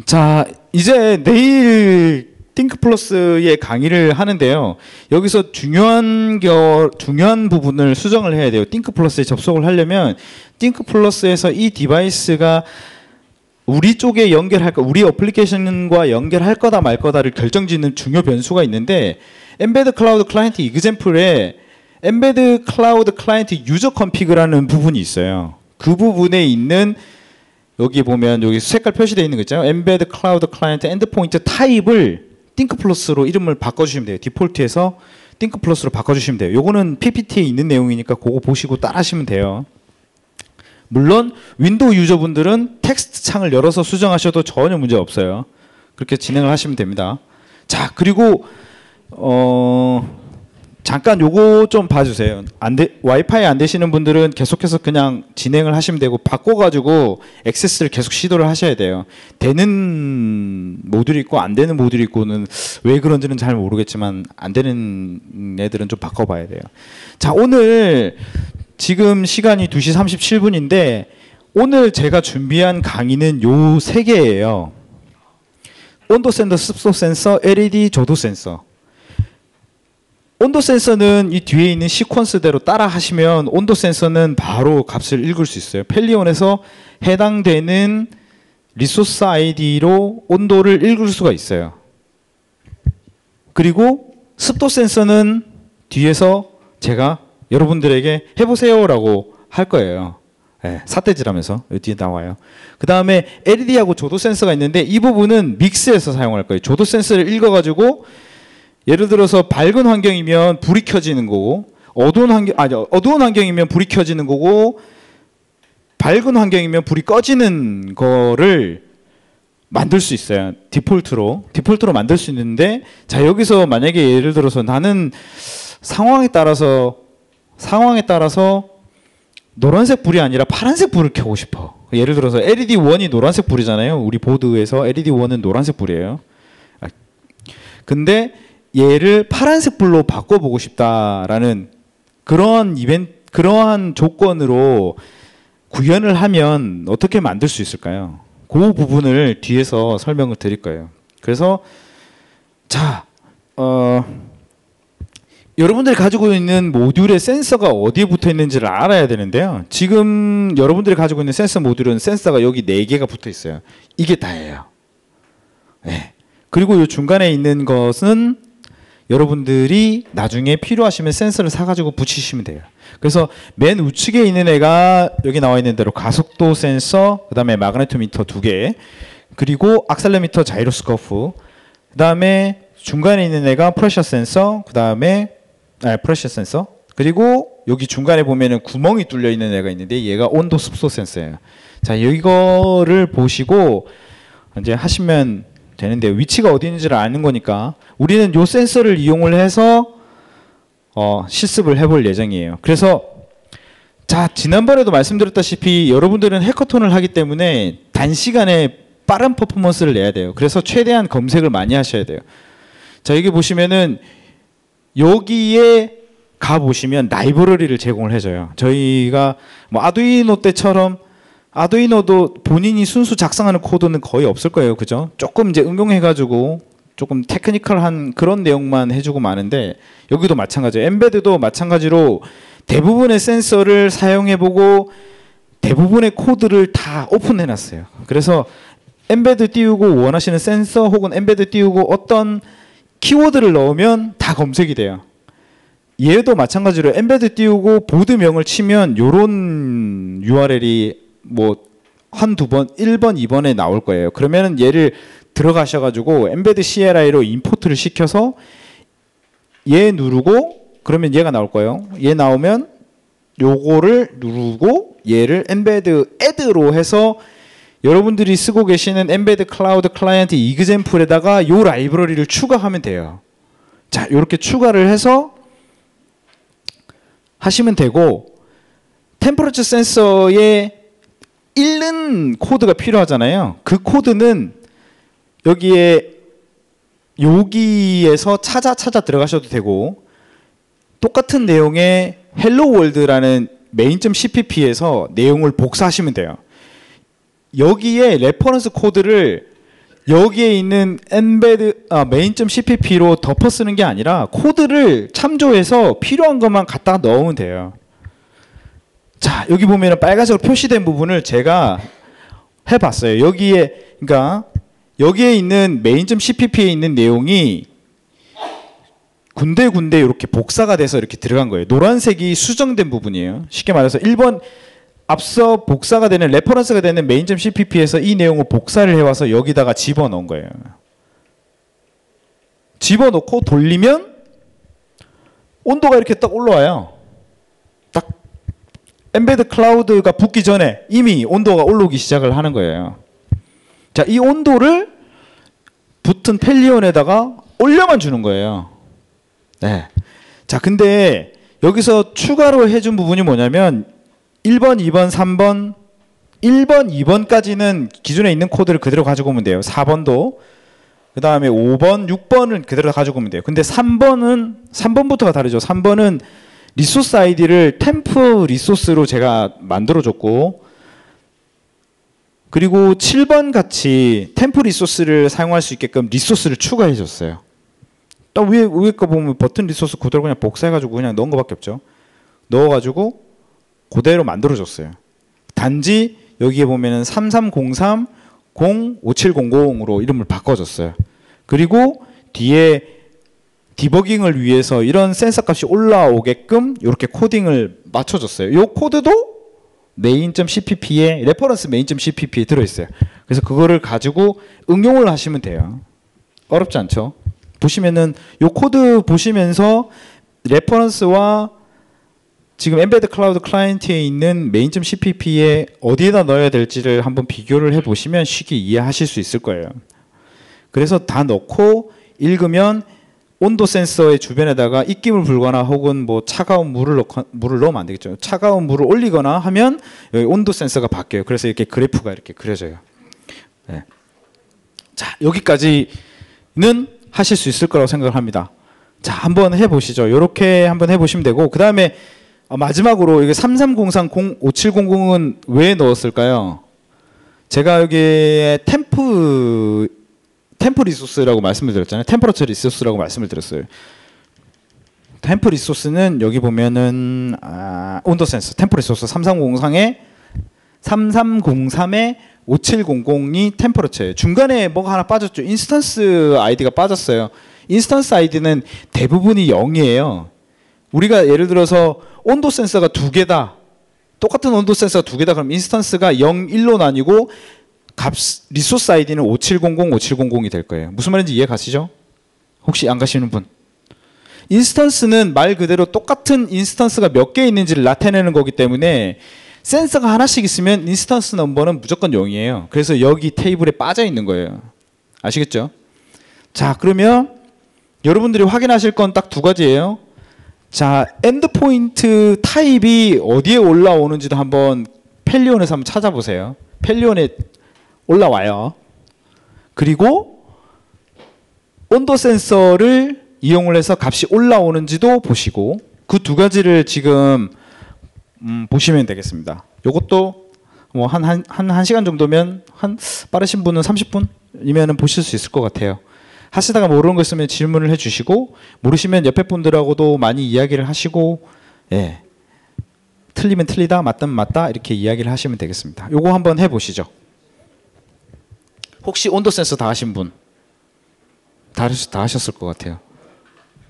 자, 이제 내일 띵크플러스의 강의를 하는데요. 여기서 중요한 부분을 수정을 해야 돼요. 띵크플러스에 접속을 하려면 띵크플러스에서 이 디바이스가 우리 쪽에 연결할까, 우리 어플리케이션과 연결할 거다 말 거다를 결정짓는 중요 변수가 있는데, 엠베드 클라우드 클라이언트 이그젬플에 엠베드 클라우드 클라이언트 유저 컨피그라는 부분이 있어요. 그 부분에 있는 여기 보면 여기 색깔 표시되어 있는 거 있잖아요. 엠베드 클라우드 클라이언트 엔드포인트 타입을 띵크플러스로 이름을 바꿔주시면 돼요. 디폴트에서 띵크플러스로 바꿔주시면 돼요. 요거는 PPT에 있는 내용이니까 그거 보시고 따라 하시면 돼요. 물론 윈도우 유저분들은 텍스트 창을 열어서 수정하셔도 전혀 문제 없어요. 그렇게 진행을 하시면 됩니다. 자, 그리고 잠깐 요거 좀 봐주세요. 와이파이 안 되시는 분들은 계속해서 그냥 진행을 하시면 되고, 바꿔가지고 액세스를 계속 시도를 하셔야 돼요. 되는 모듈이 있고 안 되는 모듈이 있고는 왜 그런지는 잘 모르겠지만 안 되는 애들은 좀 바꿔봐야 돼요. 자, 오늘 지금 시간이 2시 37분인데 오늘 제가 준비한 강의는 요 3개예요. 온도 센서, 습도 센서, LED 조도 센서. 온도 센서는 이 뒤에 있는 시퀀스대로 따라 하시면 온도 센서는 바로 값을 읽을 수 있어요. 펠리온에서 해당되는 리소스 아이디로 온도를 읽을 수가 있어요. 그리고 습도 센서는 뒤에서 제가 여러분들에게 해보세요라고 할 거예요. 네, 사태질하면서 뒤에 나와요. 그 다음에 LED하고 조도 센서가 있는데 이 부분은 믹스해서 사용할 거예요. 조도 센서를 읽어가지고 예를 들어서 밝은 환경이면 불이 켜지는 거고, 어두운 환경이면 불이 켜지는 거고, 밝은 환경이면 불이 꺼지는 거를 만들 수 있어요. 디폴트로 만들 수 있는데, 자, 여기서 만약에 예를 들어서 나는 상황에 따라서 노란색 불이 아니라 파란색 불을 켜고 싶어. 예를 들어서 LED1이 노란색 불이잖아요. 우리 보드에서 LED1은 노란색 불이에요. 근데 얘를 파란색 불로 바꿔보고 싶다라는 그러한 조건으로 구현을 하면 어떻게 만들 수 있을까요? 그 부분을 뒤에서 설명을 드릴 거예요. 그래서 자, 여러분들이 가지고 있는 모듈의 센서가 어디에 붙어 있는지를 알아야 되는데요. 지금 여러분들이 가지고 있는 센서 모듈은 센서가 여기 4개가 붙어 있어요. 이게 다예요. 네. 그리고 이 중간에 있는 것은 여러분들이 나중에 필요하시면 센서를 사가지고 붙이시면 돼요. 그래서 맨 우측에 있는 애가 여기 나와 있는 대로 가속도 센서, 그 다음에 마그네토미터 2개, 그리고 악셀레미터 자이로스코프, 그 다음에 중간에 있는 애가 프레셔 센서, 그 다음에 프레셔 센서, 그리고 여기 중간에 보면은 구멍이 뚫려 있는 애가 있는데 얘가 온도 습도 센서예요. 자, 이거를 보시고 이제 하시면 되는데, 위치가 어디 있는지를 아는 거니까 우리는 요 센서를 이용을 해서 실습을 해볼 예정이에요. 그래서 자, 지난번에도 말씀드렸다시피 여러분들은 해커톤을 하기 때문에 단시간에 빠른 퍼포먼스를 내야 돼요. 그래서 최대한 검색을 많이 하셔야 돼요. 자, 여기 보시면은 여기에 가 보시면 라이브러리를 제공을 해줘요. 저희가 뭐 아두이노 때처럼, 아두이노도 본인이 순수 작성하는 코드는 거의 없을 거예요. 그죠? 조금 이제 응용해가지고 조금 테크니컬한 그런 내용만 해주고 마는데, 여기도 마찬가지예요. 엠베드도 마찬가지로 대부분의 센서를 사용해보고 대부분의 코드를 다 오픈해놨어요. 그래서 엠베드 띄우고 원하시는 센서 혹은 엠베드 띄우고 어떤 키워드를 넣으면 다 검색이 돼요. 얘도 마찬가지로 엠베드 띄우고 보드명을 치면 요런 URL이 뭐 한두 번, 1번, 2번에 나올 거예요. 그러면은 얘를 들어가셔가지고 엠베드 CLI로 임포트를 시켜서 얘 누르고 그러면 얘가 나올 거예요. 얘 나오면 요거를 누르고 얘를 엠베드 애드로 해서 여러분들이 쓰고 계시는 엠베드 클라우드 클라이언트 이그젬플에다가 요 라이브러리를 추가하면 돼요. 자, 이렇게 추가를 해서 하시면 되고, 템퍼러처 센서에 읽는 코드가 필요하잖아요. 그 코드는 여기에서 찾아 들어가셔도 되고, 똑같은 내용의 헬로 월드라는 main.cpp에서 내용을 복사하시면 돼요. 여기에 레퍼런스 코드를 여기에 있는 main.cpp로 덮어 쓰는 게 아니라 코드를 참조해서 필요한 것만 갖다 넣으면 돼요. 자, 여기 보면 빨간색으로 표시된 부분을 제가 해봤어요. 그러니까 여기에 있는 main.cpp에 있는 내용이 군데군데 이렇게 복사가 돼서 이렇게 들어간 거예요. 노란색이 수정된 부분이에요. 쉽게 말해서 1번 앞서 복사가 되는 레퍼런스가 되는 main.cpp에서 이 내용을 복사를 해와서 여기다가 집어넣은 거예요. 집어넣고 돌리면 온도가 이렇게 딱 올라와요. 딱 엠베드 클라우드가 붙기 전에 이미 온도가 올라오기 시작을 하는 거예요. 자, 이 온도를 붙은 펠리온에다가 올려만 주는 거예요. 네. 자, 근데 여기서 추가로 해준 부분이 뭐냐면 1번, 2번, 3번, 1번, 2번까지는 기존에 있는 코드를 그대로 가지고 오면 돼요. 4번도. 그 다음에 5번, 6번은 그대로 가지고 오면 돼요. 근데 3번부터가 다르죠. 3번은 리소스 아이디를 템프 리소스로 제가 만들어줬고, 그리고 7번 같이 템프 리소스를 사용할 수 있게끔 리소스를 추가해줬어요. 딱 위에 거 보면 버튼 리소스 그대로 그냥 복사해가지고 그냥 넣은 거밖에 없죠. 넣어가지고 그대로 만들어줬어요. 단지 여기에 보면은 3303-05700으로 이름을 바꿔줬어요. 그리고 뒤에 디버깅을 위해서 이런 센서 값이 올라오게끔 이렇게 코딩을 맞춰줬어요. 이 코드도 main.cpp에 레퍼런스 main.cpp에 들어있어요. 그래서 그거를 가지고 응용을 하시면 돼요. 어렵지 않죠? 보시면은 이 코드 보시면서 레퍼런스와 지금 엠베드 클라우드 클라이언트에 있는 main.cpp에 어디에다 넣어야 될지를 한번 비교를 해보시면 쉽게 이해하실 수 있을 거예요. 그래서 다 넣고 읽으면 온도 센서의 주변에다가 입김을 불거나 혹은 뭐 차가운 물을 넣으면 안 되겠죠. 차가운 물을 올리거나 하면 여기 온도 센서가 바뀌어요. 그래서 이렇게 그래프가 이렇게 그려져요. 네. 자, 여기까지는 하실 수 있을 거라고 생각을 합니다. 자, 한번 해보시죠. 이렇게 한번 해보시면 되고, 그 다음에 마지막으로 이게 3303-05700은 왜 넣었을까요? 제가 여기에 템프 리소스라고 말씀을 드렸잖아요. 템퍼러처 리소스라고 말씀을 드렸어요. 템프 리소스는 여기 보면은 온도 센서 템퍼 리소스 3303에 5700이 템퍼러처예요. 중간에 뭐가 하나 빠졌죠. 인스턴스 아이디가 빠졌어요. 인스턴스 아이디는 대부분이 0이에요. 우리가 예를 들어서 온도 센서가 두 개다. 똑같은 온도 센서가 두 개다. 그럼 인스턴스가 0, 1로 나뉘고 리소스 아이디는 5700이 될 거예요. 무슨 말인지 이해 가시죠? 혹시 안 가시는 분? 인스턴스는 말 그대로 똑같은 인스턴스가 몇 개 있는지를 나타내는 거기 때문에 센서가 하나씩 있으면 인스턴스 넘버는 무조건 0이에요. 그래서 여기 테이블에 빠져 있는 거예요. 아시겠죠? 자, 그러면 여러분들이 확인하실 건 딱 두 가지예요. 자, 엔드포인트 타입이 어디에 올라오는지도 한번 펠리온에서 한번 찾아보세요. 펠리온에 올라와요. 그리고 온도 센서를 이용을 해서 값이 올라오는지도 보시고, 그 두 가지를 지금 보시면 되겠습니다. 이것도 뭐 한 1시간 정도면, 빠르신 분은 30분이면 보실 수 있을 것 같아요. 하시다가 모르는 거 있으면 질문을 해주시고, 모르시면 옆에 분들하고도 많이 이야기를 하시고, 예, 틀리면 틀리다, 맞다면 맞다 이렇게 이야기를 하시면 되겠습니다. 요거 한번 해보시죠. 혹시 온도 센서 다 하신 분? 다 다 하셨을 것 같아요.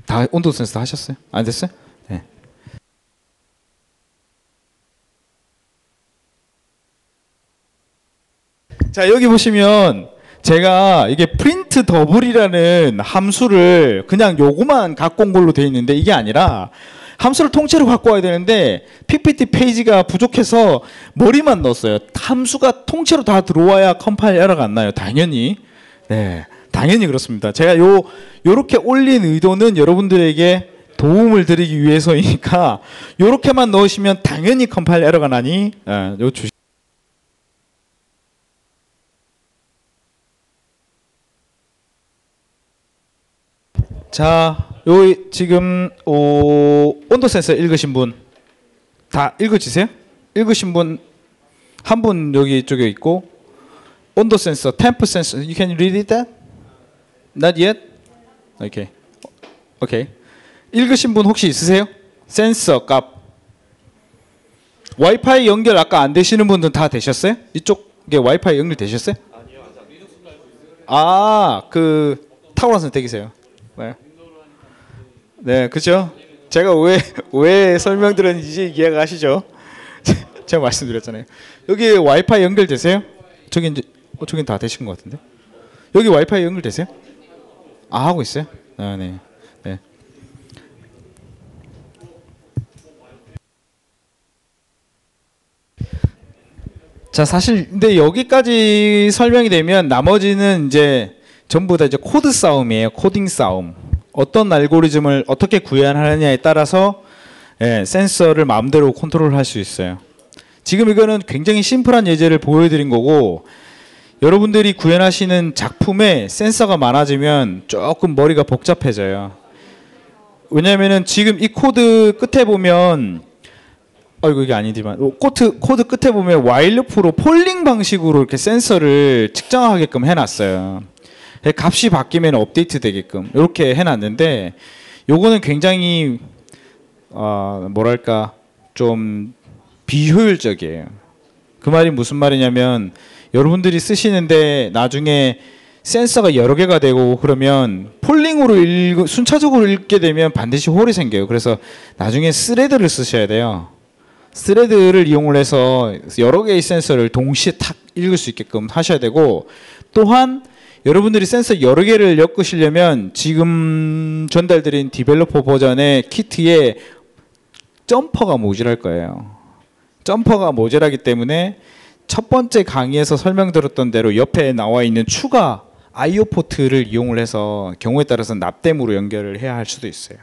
다 온도 센서 다 하셨어요? 안 됐어요? 네. 자, 여기 보시면 제가 이게 프린트 더블이라는 함수를 그냥 요거만 갖고 온 걸로 되어 있는데 이게 아니라 함수를 통째로 갖고 와야 되는데 PPT 페이지가 부족해서 머리만 넣었어요. 함수가 통째로 다 들어와야 컴파일 에러가 안 나요. 당연히. 네. 당연히 그렇습니다. 제가 요렇게 올린 의도는 여러분들에게 도움을 드리기 위해서이니까 요렇게만 넣으시면 당연히 컴파일 에러가 나니 요 주시 자, 요 지금 온도 센서 읽으신 분 다 읽어지세요? 읽으신 분 한 분 여기 쪽에 있고 온도 센서, 템프 센서, you can read it that? Not yet? Okay. Okay. 읽으신 분 혹시 있으세요? 센서 값. 와이파이 연결 아까 안 되시는 분들 다 되셨어요? 이쪽에 와이파이 연결 되셨어요? 아니요. 아, 그 탁월한 선택이세요. 네. 네, 그죠? 제가 왜 설명드렸는지 이해가 가시죠? 제가 말씀드렸잖아요. 여기 와이파이 연결되세요? 저긴 다 되신 것 같은데. 여기 와이파이 연결되세요? 아, 하고 있어요? 아, 네. 네. 자, 사실 근데 여기까지 설명이 되면 나머지는 이제 전부 다 이제 코드 싸움이에요. 코딩 싸움. 어떤 알고리즘을 어떻게 구현하느냐에 따라서 센서를 마음대로 컨트롤할 수 있어요. 지금 이거는 굉장히 심플한 예제를 보여드린 거고 여러분들이 구현하시는 작품에 센서가 많아지면 조금 머리가 복잡해져요. 왜냐면은 지금 이 코드 끝에 보면 이게 아니지만 코드 끝에 보면 와일루프로 폴링 방식으로 이렇게 센서를 측정하게끔 해놨어요. 값이 바뀌면 업데이트 되게끔 이렇게 해놨는데 요거는 굉장히 뭐랄까 좀 비효율적이에요. 그 말이 무슨 말이냐면 여러분들이 쓰시는데 나중에 센서가 여러 개가 되고 그러면 폴링으로 순차적으로 읽게 되면 반드시 홀이 생겨요. 그래서 나중에 스레드를 쓰셔야 돼요. 스레드를 이용을 해서 여러 개의 센서를 동시에 탁 읽을 수 있게끔 하셔야 되고 또한 여러분들이 센서 여러 개를 엮으시려면 지금 전달드린 디벨로퍼 버전의 키트에 점퍼가 모자랄 거예요. 점퍼가 모자라기 때문에 첫 번째 강의에서 설명드렸던 대로 옆에 나와 있는 추가 IO 포트를 이용을 해서 경우에 따라서 납땜으로 연결을 해야 할 수도 있어요.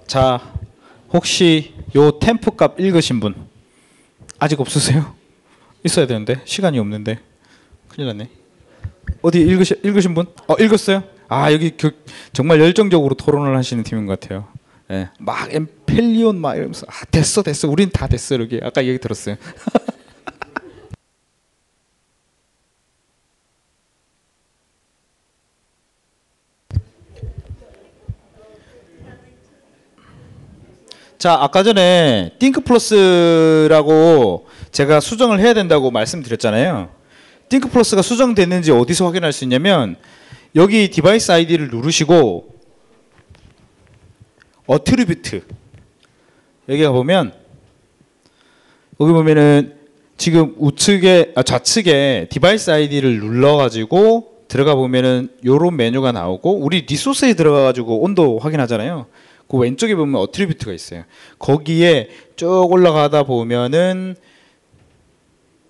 자, 혹시 요 템프 값 읽으신 분 아직 없으세요? 있어야 되는데 시간이 없는데 큰일 났네. 어디 읽으신 분? 읽었어요? 아, 여기 정말 열정적으로 토론을 하시는 팀인 것 같아요. 예, 막 엠펠리온 막 이러면서 됐어 우린 다 됐어 이렇게 아까 얘기 들었어요. 자, 아까 전에 띵크플러스라고 제가 수정을 해야 된다고 말씀드렸잖아요. 띵크플러스가 수정됐는지 어디서 확인할 수 있냐면 여기 디바이스 아이디를 누르시고 어트리뷰트 여기 가보면 여기 보면은 지금 좌측에 디바이스 아이디를 눌러가지고 들어가 보면은 요런 메뉴가 나오고 우리 리소스에 들어가가지고 온도 확인하잖아요. 그 왼쪽에 보면 어트리뷰트가 있어요. 거기에 쭉 올라가다 보면은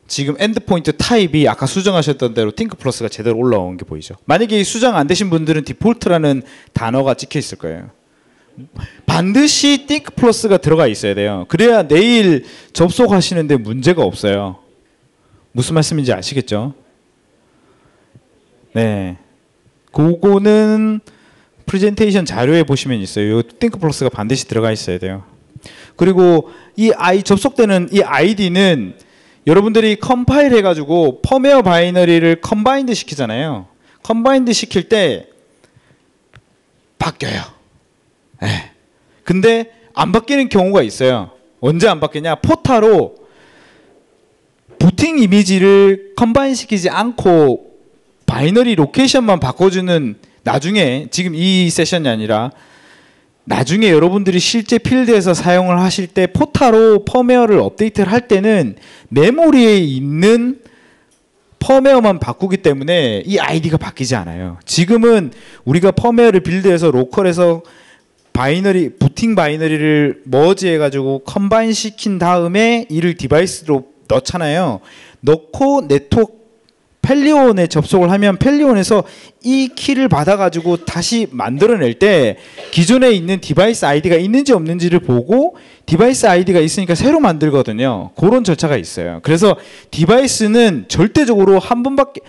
지금 엔드포인트 타입이 아까 수정하셨던 대로 띵크플러스가 제대로 올라온 게 보이죠. 만약에 이 수정 안 되신 분들은 디폴트라는 단어가 찍혀 있을 거예요. 반드시 띵크플러스가 들어가 있어야 돼요. 그래야 내일 접속하시는데 문제가 없어요. 무슨 말씀인지 아시겠죠? 네, 그거는 프레젠테이션 자료에 보시면 있어요. 띵크플러스가 반드시 들어가 있어야 돼요. 그리고 접속되는 이 아이디는 여러분들이 컴파일 해가지고 펌웨어 바이너리를 컴바인드 시키잖아요. 컴바인드 시킬 때 바뀌어요. 네. 근데 안 바뀌는 경우가 있어요. 언제 안 바뀌냐? 포타로 부팅 이미지를 컴바인 시키지 않고 바이너리 로케이션만 바꿔주는, 나중에 지금 이 세션이 아니라 나중에 여러분들이 실제 필드에서 사용을 하실 때 포타로 펌웨어를 업데이트를 할 때는 메모리에 있는 펌웨어만 바꾸기 때문에 이 아이디가 바뀌지 않아요. 지금은 우리가 펌웨어를 빌드해서 로컬에서 바이너리, 부팅 바이너리를 머지해가지고 컴바인 시킨 다음에 이를 디바이스로 넣잖아요. 넣고 네트워크 펠리온에 접속을 하면 펠리온에서 이 키를 받아가지고 다시 만들어낼 때 기존에 있는 디바이스 아이디가 있는지 없는지를 보고 디바이스 아이디가 있으니까 새로 만들거든요. 그런 절차가 있어요. 그래서 디바이스는 절대적으로 하나밖에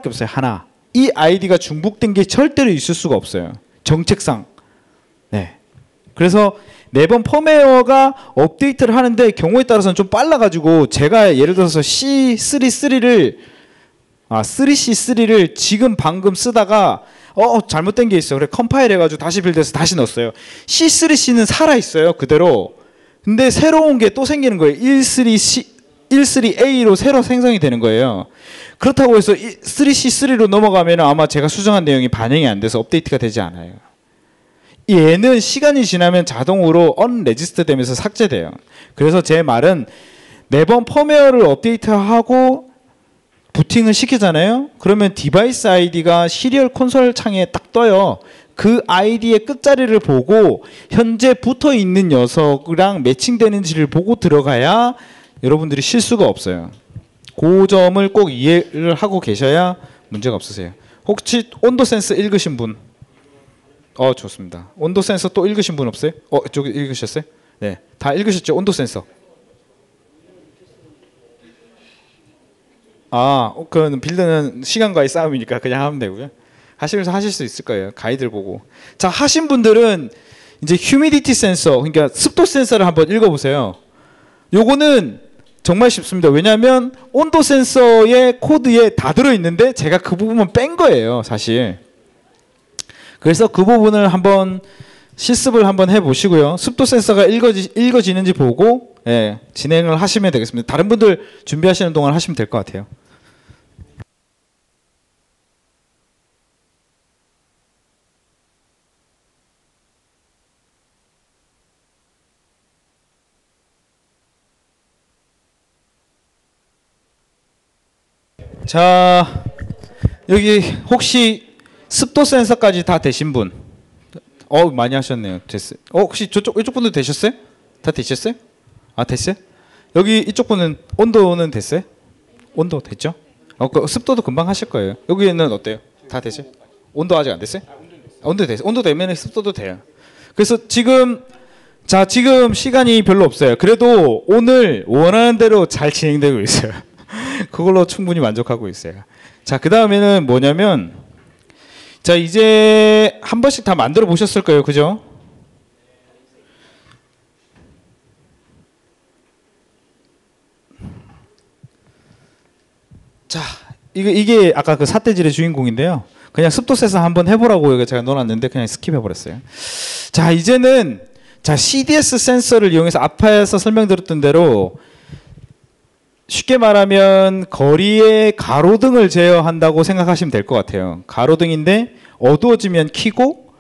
없어요. 하나. 이 아이디가 중복된 게 절대로 있을 수가 없어요. 정책상. 네. 그래서 매번 펌웨어가 업데이트를 하는데 경우에 따라서는 좀 빨라가지고 제가 예를 들어서 C3C3를 지금 방금 쓰다가 잘못된 게 있어요. 그래 컴파일 해가지고 다시 빌드해서 다시 넣었어요. C3C는 살아있어요. 그대로. 근데 새로운 게 또 생기는 거예요. 13A로 새로 생성이 되는 거예요. 그렇다고 해서 3C3로 넘어가면 아마 제가 수정한 내용이 반영이 안 돼서 업데이트가 되지 않아요. 얘는 시간이 지나면 자동으로 언레지스터 되면서 삭제돼요. 그래서 제 말은 매번 펌웨어를 업데이트하고 부팅을 시키잖아요. 그러면 디바이스 아이디가 시리얼 콘솔 창에 딱 떠요. 그 아이디의 끝자리를 보고 현재 붙어 있는 녀석이랑 매칭되는지를 보고 들어가야 여러분들이 실수가 없어요. 그 점을 꼭 이해를 하고 계셔야 문제가 없으세요. 혹시 온도 센서 읽으신 분? 좋습니다. 온도 센서 또 읽으신 분 없어요? 저기 읽으셨어요? 네, 다 읽으셨죠? 온도 센서. 그건 빌드는 시간과의 싸움이니까 그냥 하면 되고요. 하시면서 하실 수 있을 거예요. 가이드를 보고. 자, 하신 분들은 이제 휴미디티 센서, 그러니까 습도 센서를 한번 읽어보세요. 요거는 정말 쉽습니다. 왜냐하면 온도 센서의 코드에 다 들어있는데 제가 그 부분만 뺀 거예요, 사실. 그래서 그 부분을 한번 실습을 한번 해보시고요. 습도 센서가 읽어지는지 보고 진행을 하시면 되겠습니다. 다른 분들 준비하시는 동안 하시면 될 것 같아요. 자, 여기 혹시 습도 센서까지 다 되신 분? 많이 하셨네요. 됐어요. 혹시 이쪽 분도 되셨어요? 다 되셨어요? 됐어요? 여기 이쪽 분은 온도는 됐어요? 온도 됐죠? 그 습도도 금방 하실 거예요. 여기는 어때요? 다 되죠? 온도 아직 안 됐어요? 온도 됐어요. 온도 되면 습도도 돼요. 그래서 지금 시간이 별로 없어요. 그래도 오늘 원하는 대로 잘 진행되고 있어요. 그걸로 충분히 만족하고 있어요. 자, 그 다음에는 뭐냐면, 자, 이제 한 번씩 다 만들어 보셨을 거예요. 그죠? 자, 이게 아까 그 삿대질의 주인공인데요. 그냥 습도 센서 한번 해보라고 제가 넣어놨는데 그냥 스킵해버렸어요. 자, 이제는 CDS 센서를 이용해서 앞에서 설명드렸던 대로 쉽게 말하면 거리에 가로등을 제어한다고 생각하시면 될 것 같아요. 가로등인데 어두워지면 켜고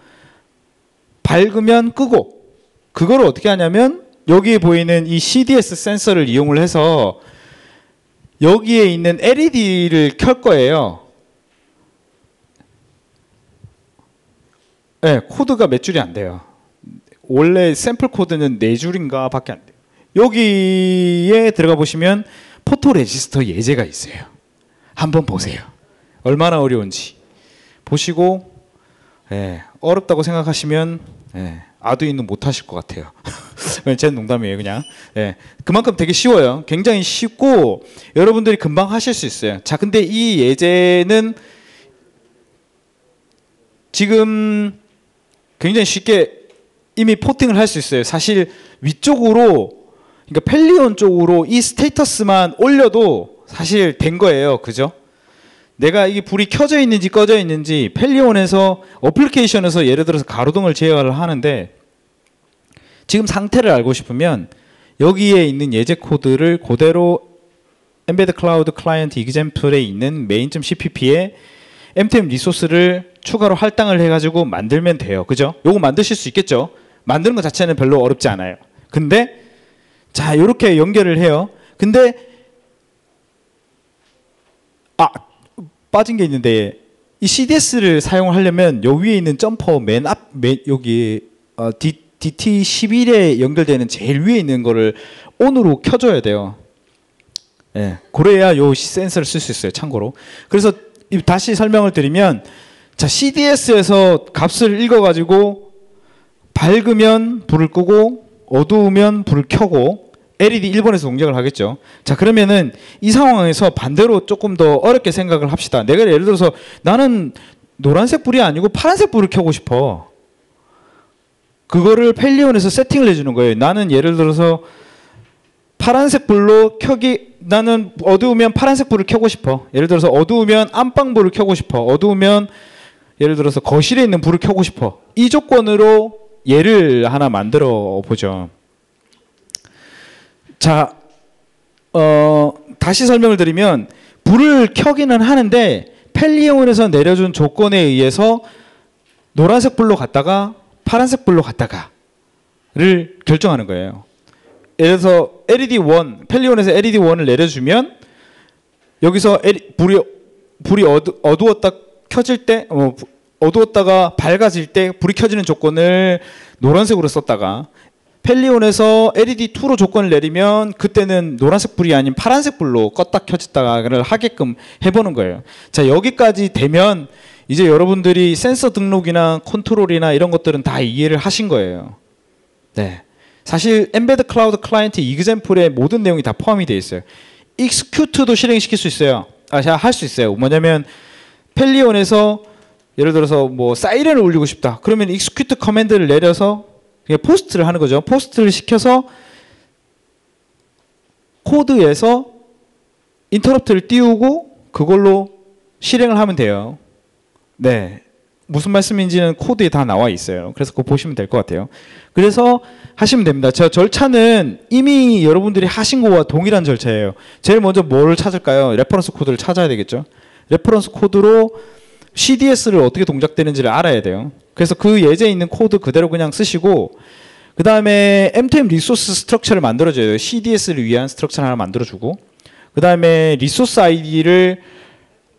밝으면 끄고, 그걸 어떻게 하냐면 여기에 보이는 이 CDS 센서를 이용을 해서 여기에 있는 LED를 켤 거예요. 네, 코드가 몇 줄이 안 돼요. 원래 샘플 코드는 4줄인가 밖에 안 돼요. 여기에 들어가 보시면 포토 레지스터 예제가 있어요. 한번 보세요. 얼마나 어려운지 보시고, 어렵다고 생각하시면 아두이노 못 하실 것 같아요. 제 농담이에요, 그냥. 그만큼 되게 쉬워요. 굉장히 쉽고 여러분들이 금방 하실 수 있어요. 자, 근데 이 예제는 지금 굉장히 쉽게 이미 포팅을 할 수 있어요. 사실 위쪽으로, 그러니까 펠리온 쪽으로 이 스테이터스만 올려도 사실 된 거예요. 그죠? 내가 이게 불이 켜져 있는지 꺼져 있는지 펠리온에서 어플리케이션에서 예를 들어서 가로등을 제어를 하는데, 지금 상태를 알고 싶으면 여기에 있는 예제 코드를 그대로 엠베드 클라우드 클라이언트 이그젬플에 있는 main.cpp에 mtm 리소스를 추가로 할당을 해가지고 만들면 돼요. 그죠? 요거 만드실 수 있겠죠? 만드는 것 자체는 별로 어렵지 않아요. 근데 자, 이렇게 연결을 해요. 근데 빠진 게 있는데, 이 CDS를 사용하려면 요 위에 있는 점퍼 맨 앞, 여기 DT11에 연결되는 제일 위에 있는 거를 ON으로 켜줘야 돼요. 예, 그래야 요 센서를 쓸 수 있어요. 참고로. 그래서 다시 설명을 드리면, 자, CDS에서 값을 읽어가지고 밝으면 불을 끄고 어두우면 불을 켜고 LED 1번에서 동작을 하겠죠. 자, 그러면은 이 상황에서 반대로 조금 더 어렵게 생각을 합시다. 내가 예를 들어서 나는 노란색 불이 아니고 파란색 불을 켜고 싶어. 그거를 펠리온에서 세팅을 해주는 거예요. 나는 예를 들어서 파란색 불로 나는 어두우면 파란색 불을 켜고 싶어. 예를 들어서 어두우면 안방불을 켜고 싶어. 어두우면 예를 들어서 거실에 있는 불을 켜고 싶어. 이 조건으로 예를 하나 만들어 보죠. 자, 다시 설명을 드리면 불을 켜기는 하는데 펠리온에서 내려준 조건에 의해서 노란색 불로 갔다가 파란색 불로 갔다가를 결정하는 거예요. 예를 들어서 LED1, 펠리온에서 LED1을 내려주면 여기서 불이 어두웠다 켜질 때, 어두웠다가 밝아질 때 불이 켜지는 조건을 노란색으로 썼다가, 펠리온에서 LED2로 조건을 내리면 그때는 노란색 불이 아닌 파란색 불로 껐다 켜졌다가를 하게끔 해보는 거예요. 자, 여기까지 되면 이제 여러분들이 센서 등록이나 컨트롤이나 이런 것들은 다 이해를 하신 거예요. 네. 사실 엠베드 클라우드 클라이언트 이그젬플의 모든 내용이 다 포함이 되어 있어요. execute도 실행시킬 수 있어요. 할 수 있어요. 뭐냐면 펠리온에서 예를 들어서 뭐 사이렌을 울리고 싶다. 그러면 execute 커맨드를 내려서 그냥 포스트를 하는 거죠. 포스트를 시켜서 코드에서 인터럽트를 띄우고 그걸로 실행을 하면 돼요. 네. 무슨 말씀인지는 코드에 다 나와 있어요. 그래서 그거 보시면 될 것 같아요. 그래서 하시면 됩니다. 저 절차는 이미 여러분들이 하신 거와 동일한 절차예요. 제일 먼저 뭘 찾을까요? 레퍼런스 코드를 찾아야 되겠죠. 레퍼런스 코드로 CDS를 어떻게 동작되는지를 알아야 돼요. 그래서 그 예제에 있는 코드 그대로 그냥 쓰시고, 그 다음에 mtm 리소스 스트럭처를 만들어줘요. CDS를 위한 스트럭처를 하나 만들어주고, 그 다음에 리소스 아이디를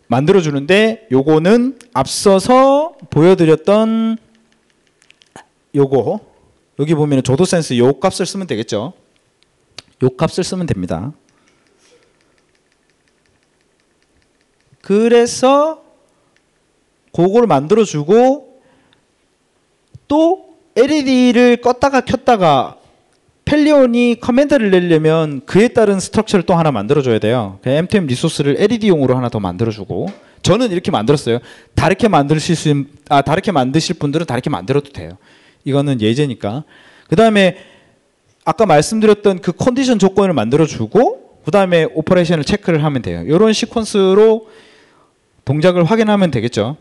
만들어주는데, 요거는 앞서서 보여드렸던 요거, 여기 보면 조도센스 요 값을 쓰면 되겠죠. 요 값을 쓰면 됩니다. 그래서 그걸 만들어주고, 또 LED를 껐다가 켰다가 펠리온이 커맨드를 내려면 그에 따른 스트럭처를 또 하나 만들어줘야 돼요. mtm 리소스를 LED용으로 하나 더 만들어주고, 저는 이렇게 만들었어요. 다르게 만드실 분들은 다르게 만들어도 돼요. 이거는 예제니까. 그 다음에 아까 말씀드렸던 그 컨디션 조건을 만들어주고, 그 다음에 오퍼레이션을 체크를 하면 돼요. 이런 시퀀스로 동작을 확인하면 되겠죠.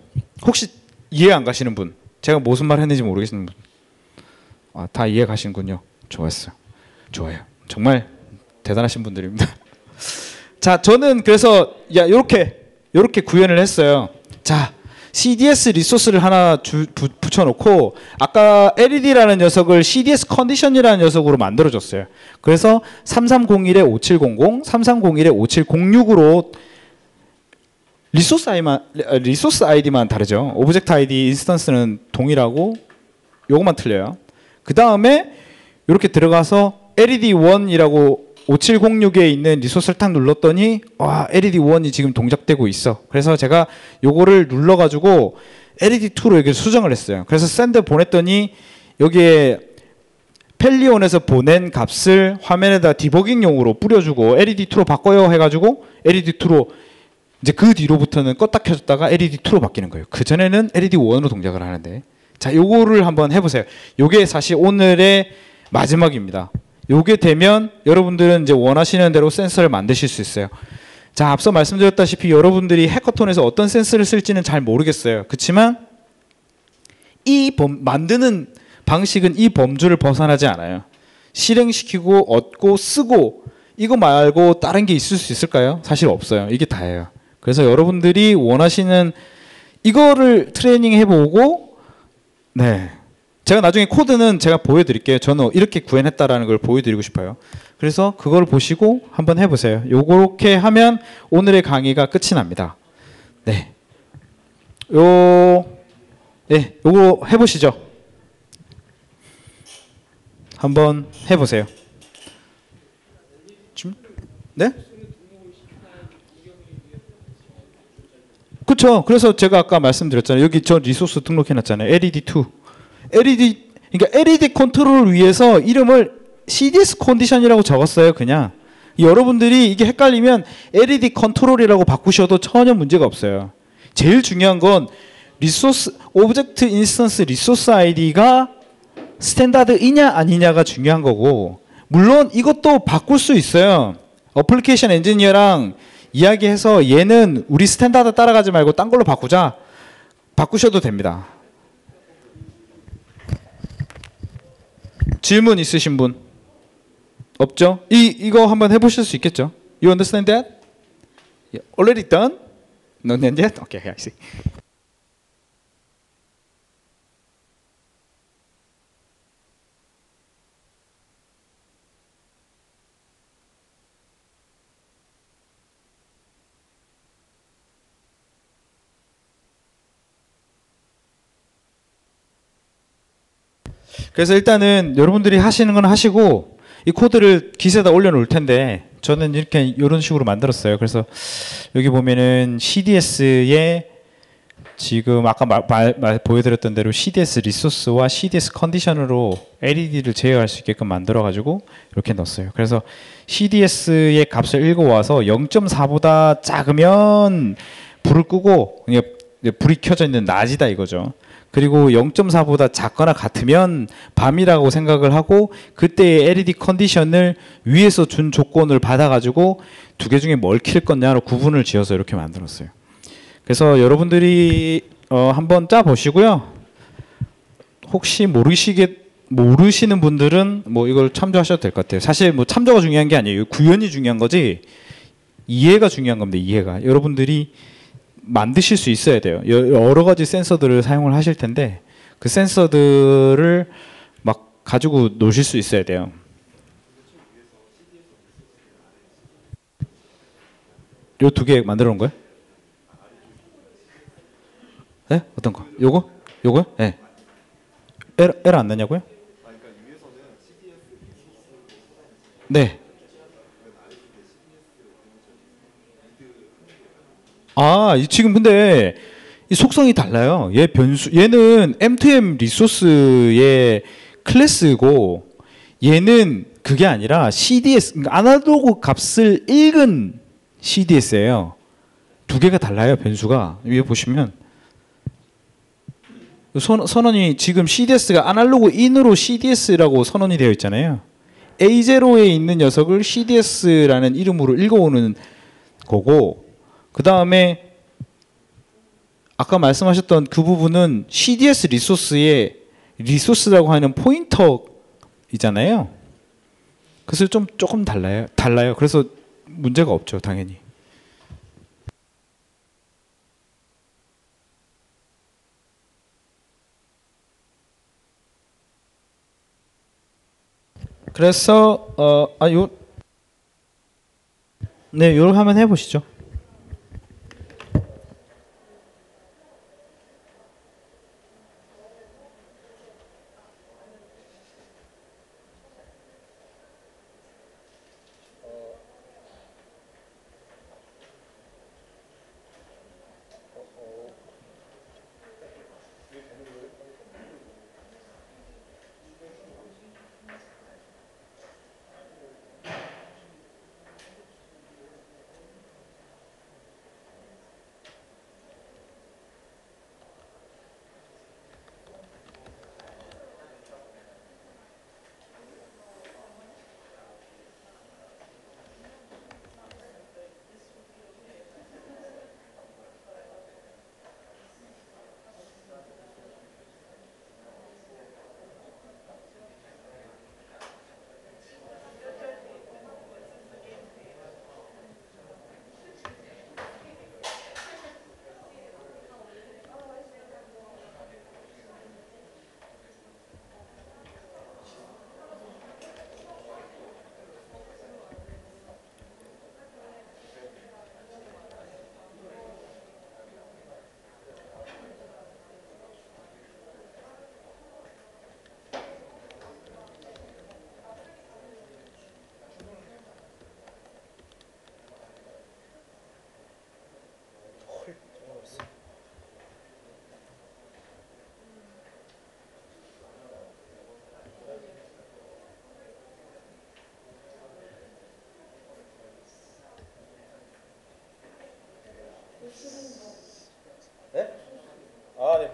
혹시 이해 안 가시는 분, 제가 무슨 말 했는지 모르겠는 분, 다 이해 가시는군요. 좋았어요. 좋아요. 정말 대단하신 분들입니다. 자, 저는 그래서 이렇게 구현을 했어요. 자, CDS 리소스를 하나 붙여놓고, 아까 LED라는 녀석을 CDS 컨디션이라는 녀석으로 만들어줬어요. 그래서 3301-5700, 3301-5706으로 리소스 아이디만 다르죠. 오브젝트 아이디 인스턴스는 동일하고 요것만 틀려요. 그 다음에 이렇게 들어가서 LED1이라고 5706에 있는 리소스를 딱 눌렀더니 LED1이 지금 동작되고 있어. 그래서 제가 요거를 눌러가지고 LED2로 여기 수정을 했어요. 그래서 샌드 보냈더니 여기에 펠리온에서 보낸 값을 화면에다 디버깅용으로 뿌려주고 LED2로 바꿔요 해가지고 LED2로 이제 그 뒤로부터는 껐다 켜졌다가 LED2로 바뀌는 거예요. 그전에는 LED1으로 동작을 하는데, 자, 요거를 한번 해보세요. 요게 사실 오늘의 마지막입니다. 요게 되면 여러분들은 이제 원하시는 대로 센서를 만드실 수 있어요. 자, 앞서 말씀드렸다시피 여러분들이 해커톤에서 어떤 센서를 쓸지는 잘 모르겠어요. 그렇지만 만드는 방식은 이 범주를 벗어나지 않아요. 실행시키고 얻고 쓰고 이거 말고 다른 게 있을 수 있을까요? 사실 없어요. 이게 다예요. 그래서 여러분들이 원하시는 이거를 트레이닝 해보고, 네, 제가 나중에 코드는 제가 보여드릴게요. 저는 이렇게 구현했다라는 걸 보여드리고 싶어요. 그래서 그걸 보시고 한번 해보세요. 요렇게 하면 오늘의 강의가 끝이 납니다. 네, 요거 해보시죠. 한번 해보세요. 네? 그렇죠. 그래서 제가 아까 말씀드렸잖아요. 여기 저 리소스 등록해놨잖아요. LED2. 그러니까 LED 컨트롤을 위해서 이름을 CDS 컨디션이라고 적었어요. 그냥 여러분들이 이게 헷갈리면 LED 컨트롤이라고 바꾸셔도 전혀 문제가 없어요. 제일 중요한 건 리소스 오브젝트 인스턴스 리소스 아이디가 스탠다드이냐 아니냐가 중요한 거고, 물론 이것도 바꿀 수 있어요. 어플리케이션 엔지니어랑 이야기해서 얘는 우리 스탠다드 따라가지 말고 딴 걸로 바꾸자. 바꾸셔도 됩니다. 질문 있으신 분? 없죠? 이거 한번 해보실 수 있겠죠? You understand that? Already done? Not yet? Okay, I see. 그래서 일단은 여러분들이 하시는 건 하시고 이 코드를 깃에다 올려놓을 텐데 저는 이렇게 이런 식으로 만들었어요. 그래서 여기 보면은 CDS에 지금 아까 보여드렸던 대로 CDS 리소스와 CDS 컨디션으로 LED를 제어할 수 있게끔 만들어가지고 이렇게 넣었어요. 그래서 CDS의 값을 읽어와서 0.4보다 작으면 불을 끄고 불이 켜져 있는 낮이다 이거죠. 그리고 0.4보다 작거나 같으면 밤이라고 생각을 하고 그때의 LED 컨디션을 위에서 준 조건을 받아가지고 두 개 중에 뭘 킬 거냐로 구분을 지어서 이렇게 만들었어요. 그래서 여러분들이 한번 짜 보시고요. 혹시 모르시는 분들은 뭐 이걸 참조하셔도 될 것 같아요. 사실 뭐 참조가 중요한 게 아니에요. 구현이 중요한 거지 이해가 중요한 겁니다. 이해가. 여러분들이 만드실 수 있어야 돼요. 여러 가지 센서들을 사용을 하실 텐데 그 센서들을 막 가지고 노실 수 있어야 돼요. 요 두 개 만들어 놓은 거예요? 네? 어떤 거? 요거? 요거요? 네. 에러 안 나냐고요? 네. 아, 지금 근데 이 속성이 달라요. 얘는 M2M 리소스의 클래스고 얘는 그게 아니라 CDS, 그러니까 아날로그 값을 읽은 CDS예요. 두 개가 달라요, 변수가. 위에 보시면 선언이 지금 CDS가 아날로그 인으로 CDS라고 선언이 되어 있잖아요. A0에 있는 녀석을 CDS라는 이름으로 읽어오는 거고 그 다음에 아까 말씀하셨던 그 부분은 CDS 리소스의 리소스라고 하는 포인터이잖아요. 그래서 조금 달라요. 그래서 문제가 없죠, 당연히. 그래서 네, 요걸 한번 해보시죠.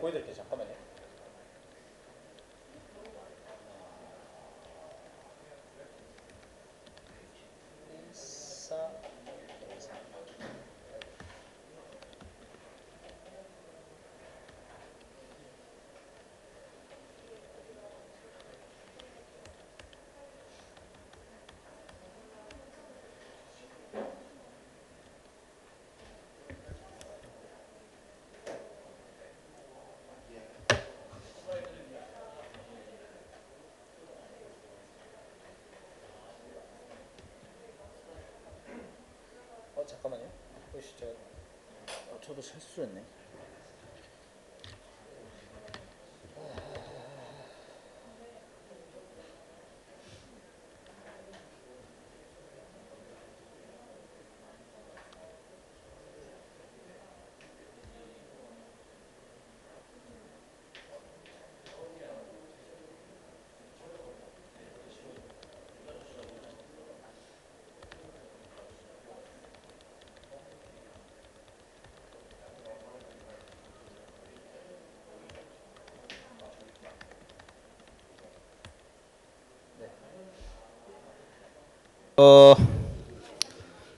보여드릴게요. 잠깐만요. 잠깐만요. 보시죠. 저도 실수했네.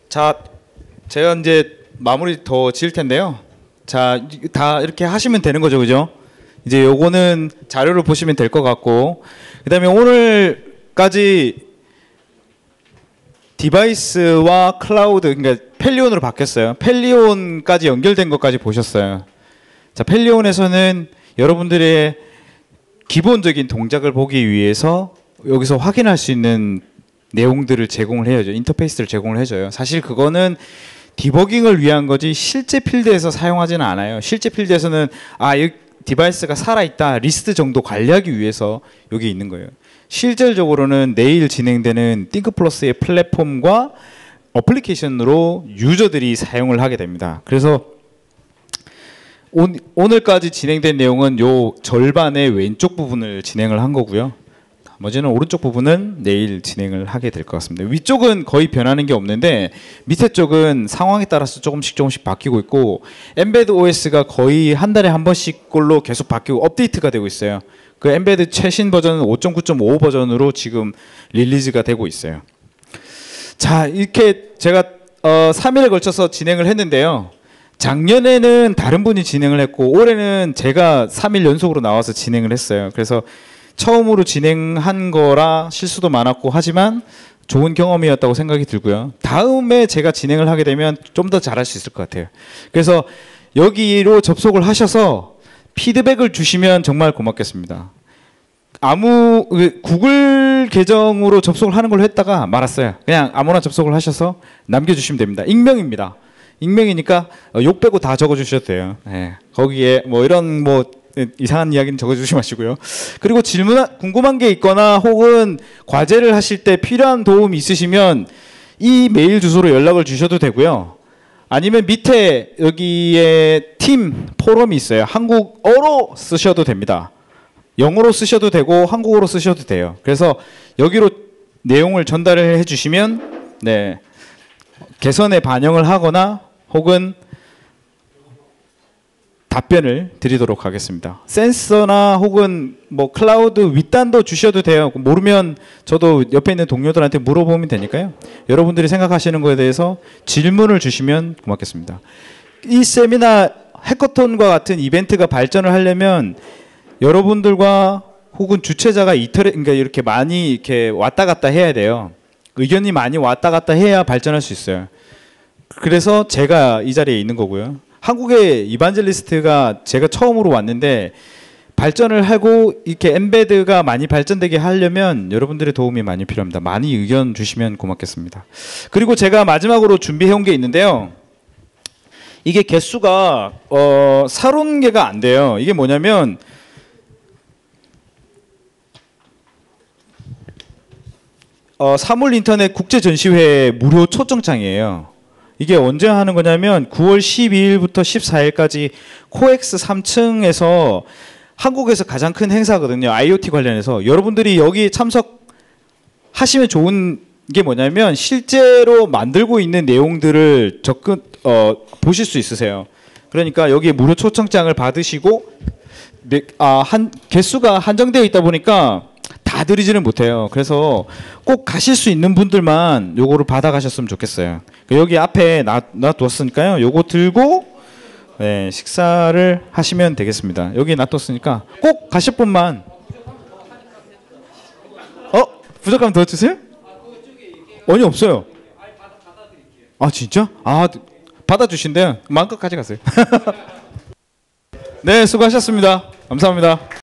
자, 제가 이제 마무리 더 지을 텐데요. 자, 다 이렇게 하시면 되는 거죠, 그죠? 이제 요거는 자료를 보시면 될 것 같고, 그다음에 오늘까지 디바이스와 클라우드, 그러니까 펠리온으로 바뀌었어요. 펠리온까지 연결된 것까지 보셨어요. 자, 펠리온에서는 여러분들의 기본적인 동작을 보기 위해서 여기서 확인할 수 있는 내용들을 제공을 해야죠. 인터페이스를 제공을 해줘요. 사실 그거는 디버깅을 위한 거지 실제 필드에서 사용하지는 않아요. 실제 필드에서는 이 디바이스가 살아있다 리스트 정도 관리하기 위해서 여기 있는 거예요. 실질적으로는 내일 진행되는 띵크플러스의 플랫폼과 어플리케이션으로 유저들이 사용을 하게 됩니다. 그래서 오늘까지 진행된 내용은 요 절반의 왼쪽 부분을 진행을 한 거고요. 나머지는 오른쪽 부분은 내일 진행을 하게 될 것 같습니다. 위쪽은 거의 변하는 게 없는데 밑에 쪽은 상황에 따라서 조금씩 바뀌고 있고, 엠베드 OS가 거의 한 달에 한 번씩 꼴로 계속 바뀌고 업데이트가 되고 있어요. 그 엠베드 최신 버전은 5.9.5 버전으로 지금 릴리즈가 되고 있어요. 자, 이렇게 제가 3일에 걸쳐서 진행을 했는데요. 작년에는 다른 분이 진행을 했고 올해는 제가 3일 연속으로 나와서 진행을 했어요. 그래서 처음으로 진행한 거라 실수도 많았고 하지만 좋은 경험이었다고 생각이 들고요. 다음에 제가 진행을 하게 되면 좀 더 잘할 수 있을 것 같아요. 그래서 여기로 접속을 하셔서 피드백을 주시면 정말 고맙겠습니다. 구글 계정으로 접속을 하는 걸로 했다가 말았어요. 그냥 아무나 접속을 하셔서 남겨주시면 됩니다. 익명입니다. 익명이니까 욕 빼고 다 적어주셔도 돼요. 네. 거기에 뭐 이런 이상한 이야기는 적어주지 마시고요. 그리고 궁금한 게 있거나 혹은 과제를 하실 때 필요한 도움이 있으시면 이 메일 주소로 연락을 주셔도 되고요. 아니면 밑에 여기에 팀 포럼이 있어요. 한국어로 쓰셔도 됩니다. 영어로 쓰셔도 되고 한국어로 쓰셔도 돼요. 그래서 여기로 내용을 전달을 해주시면 네, 개선에 반영을 하거나 혹은 답변을 드리도록 하겠습니다. 센서나 혹은 뭐 클라우드 윗단도 주셔도 돼요. 모르면 저도 옆에 있는 동료들한테 물어보면 되니까요. 여러분들이 생각하시는 거에 대해서 질문을 주시면 고맙겠습니다. 이 세미나 해커톤과 같은 이벤트가 발전을 하려면 여러분들과 혹은 주최자가 그러니까 이렇게 많이 이렇게 왔다 갔다 해야 돼요. 의견이 많이 왔다 갔다 해야 발전할 수 있어요. 그래서 제가 이 자리에 있는 거고요. 한국의 이반젤리스트가 제가 처음으로 왔는데 발전을 하고 이렇게 엠베드가 많이 발전되게 하려면 여러분들의 도움이 많이 필요합니다. 많이 의견 주시면 고맙겠습니다. 그리고 제가 마지막으로 준비해온 게 있는데요. 이게 개수가 30개가 안 돼요. 이게 뭐냐면 사물 인터넷 국제전시회 무료 초청장이에요. 이게 언제 하는 거냐면 9월 12일부터 14일까지 코엑스 3층에서 한국에서 가장 큰 행사거든요. IoT 관련해서. 여러분들이 여기 참석하시면 좋은 게 뭐냐면 실제로 만들고 있는 내용들을 보실 수 있으세요. 그러니까 여기 무료 초청장을 받으시고 한 개수가 한정되어 있다 보니까 다 드리지는 못해요. 그래서 꼭 가실 수 있는 분들만 요거를 받아 가셨으면 좋겠어요. 여기 앞에 놔두었으니까요. 요거 들고 네, 식사를 하시면 되겠습니다. 여기 놔뒀으니까 꼭 가실 분만. 부족하면 더 주세요? 아니 없어요. 아 진짜? 받아주신대요. 마음껏 가져가세요. 네, 수고하셨습니다. 감사합니다.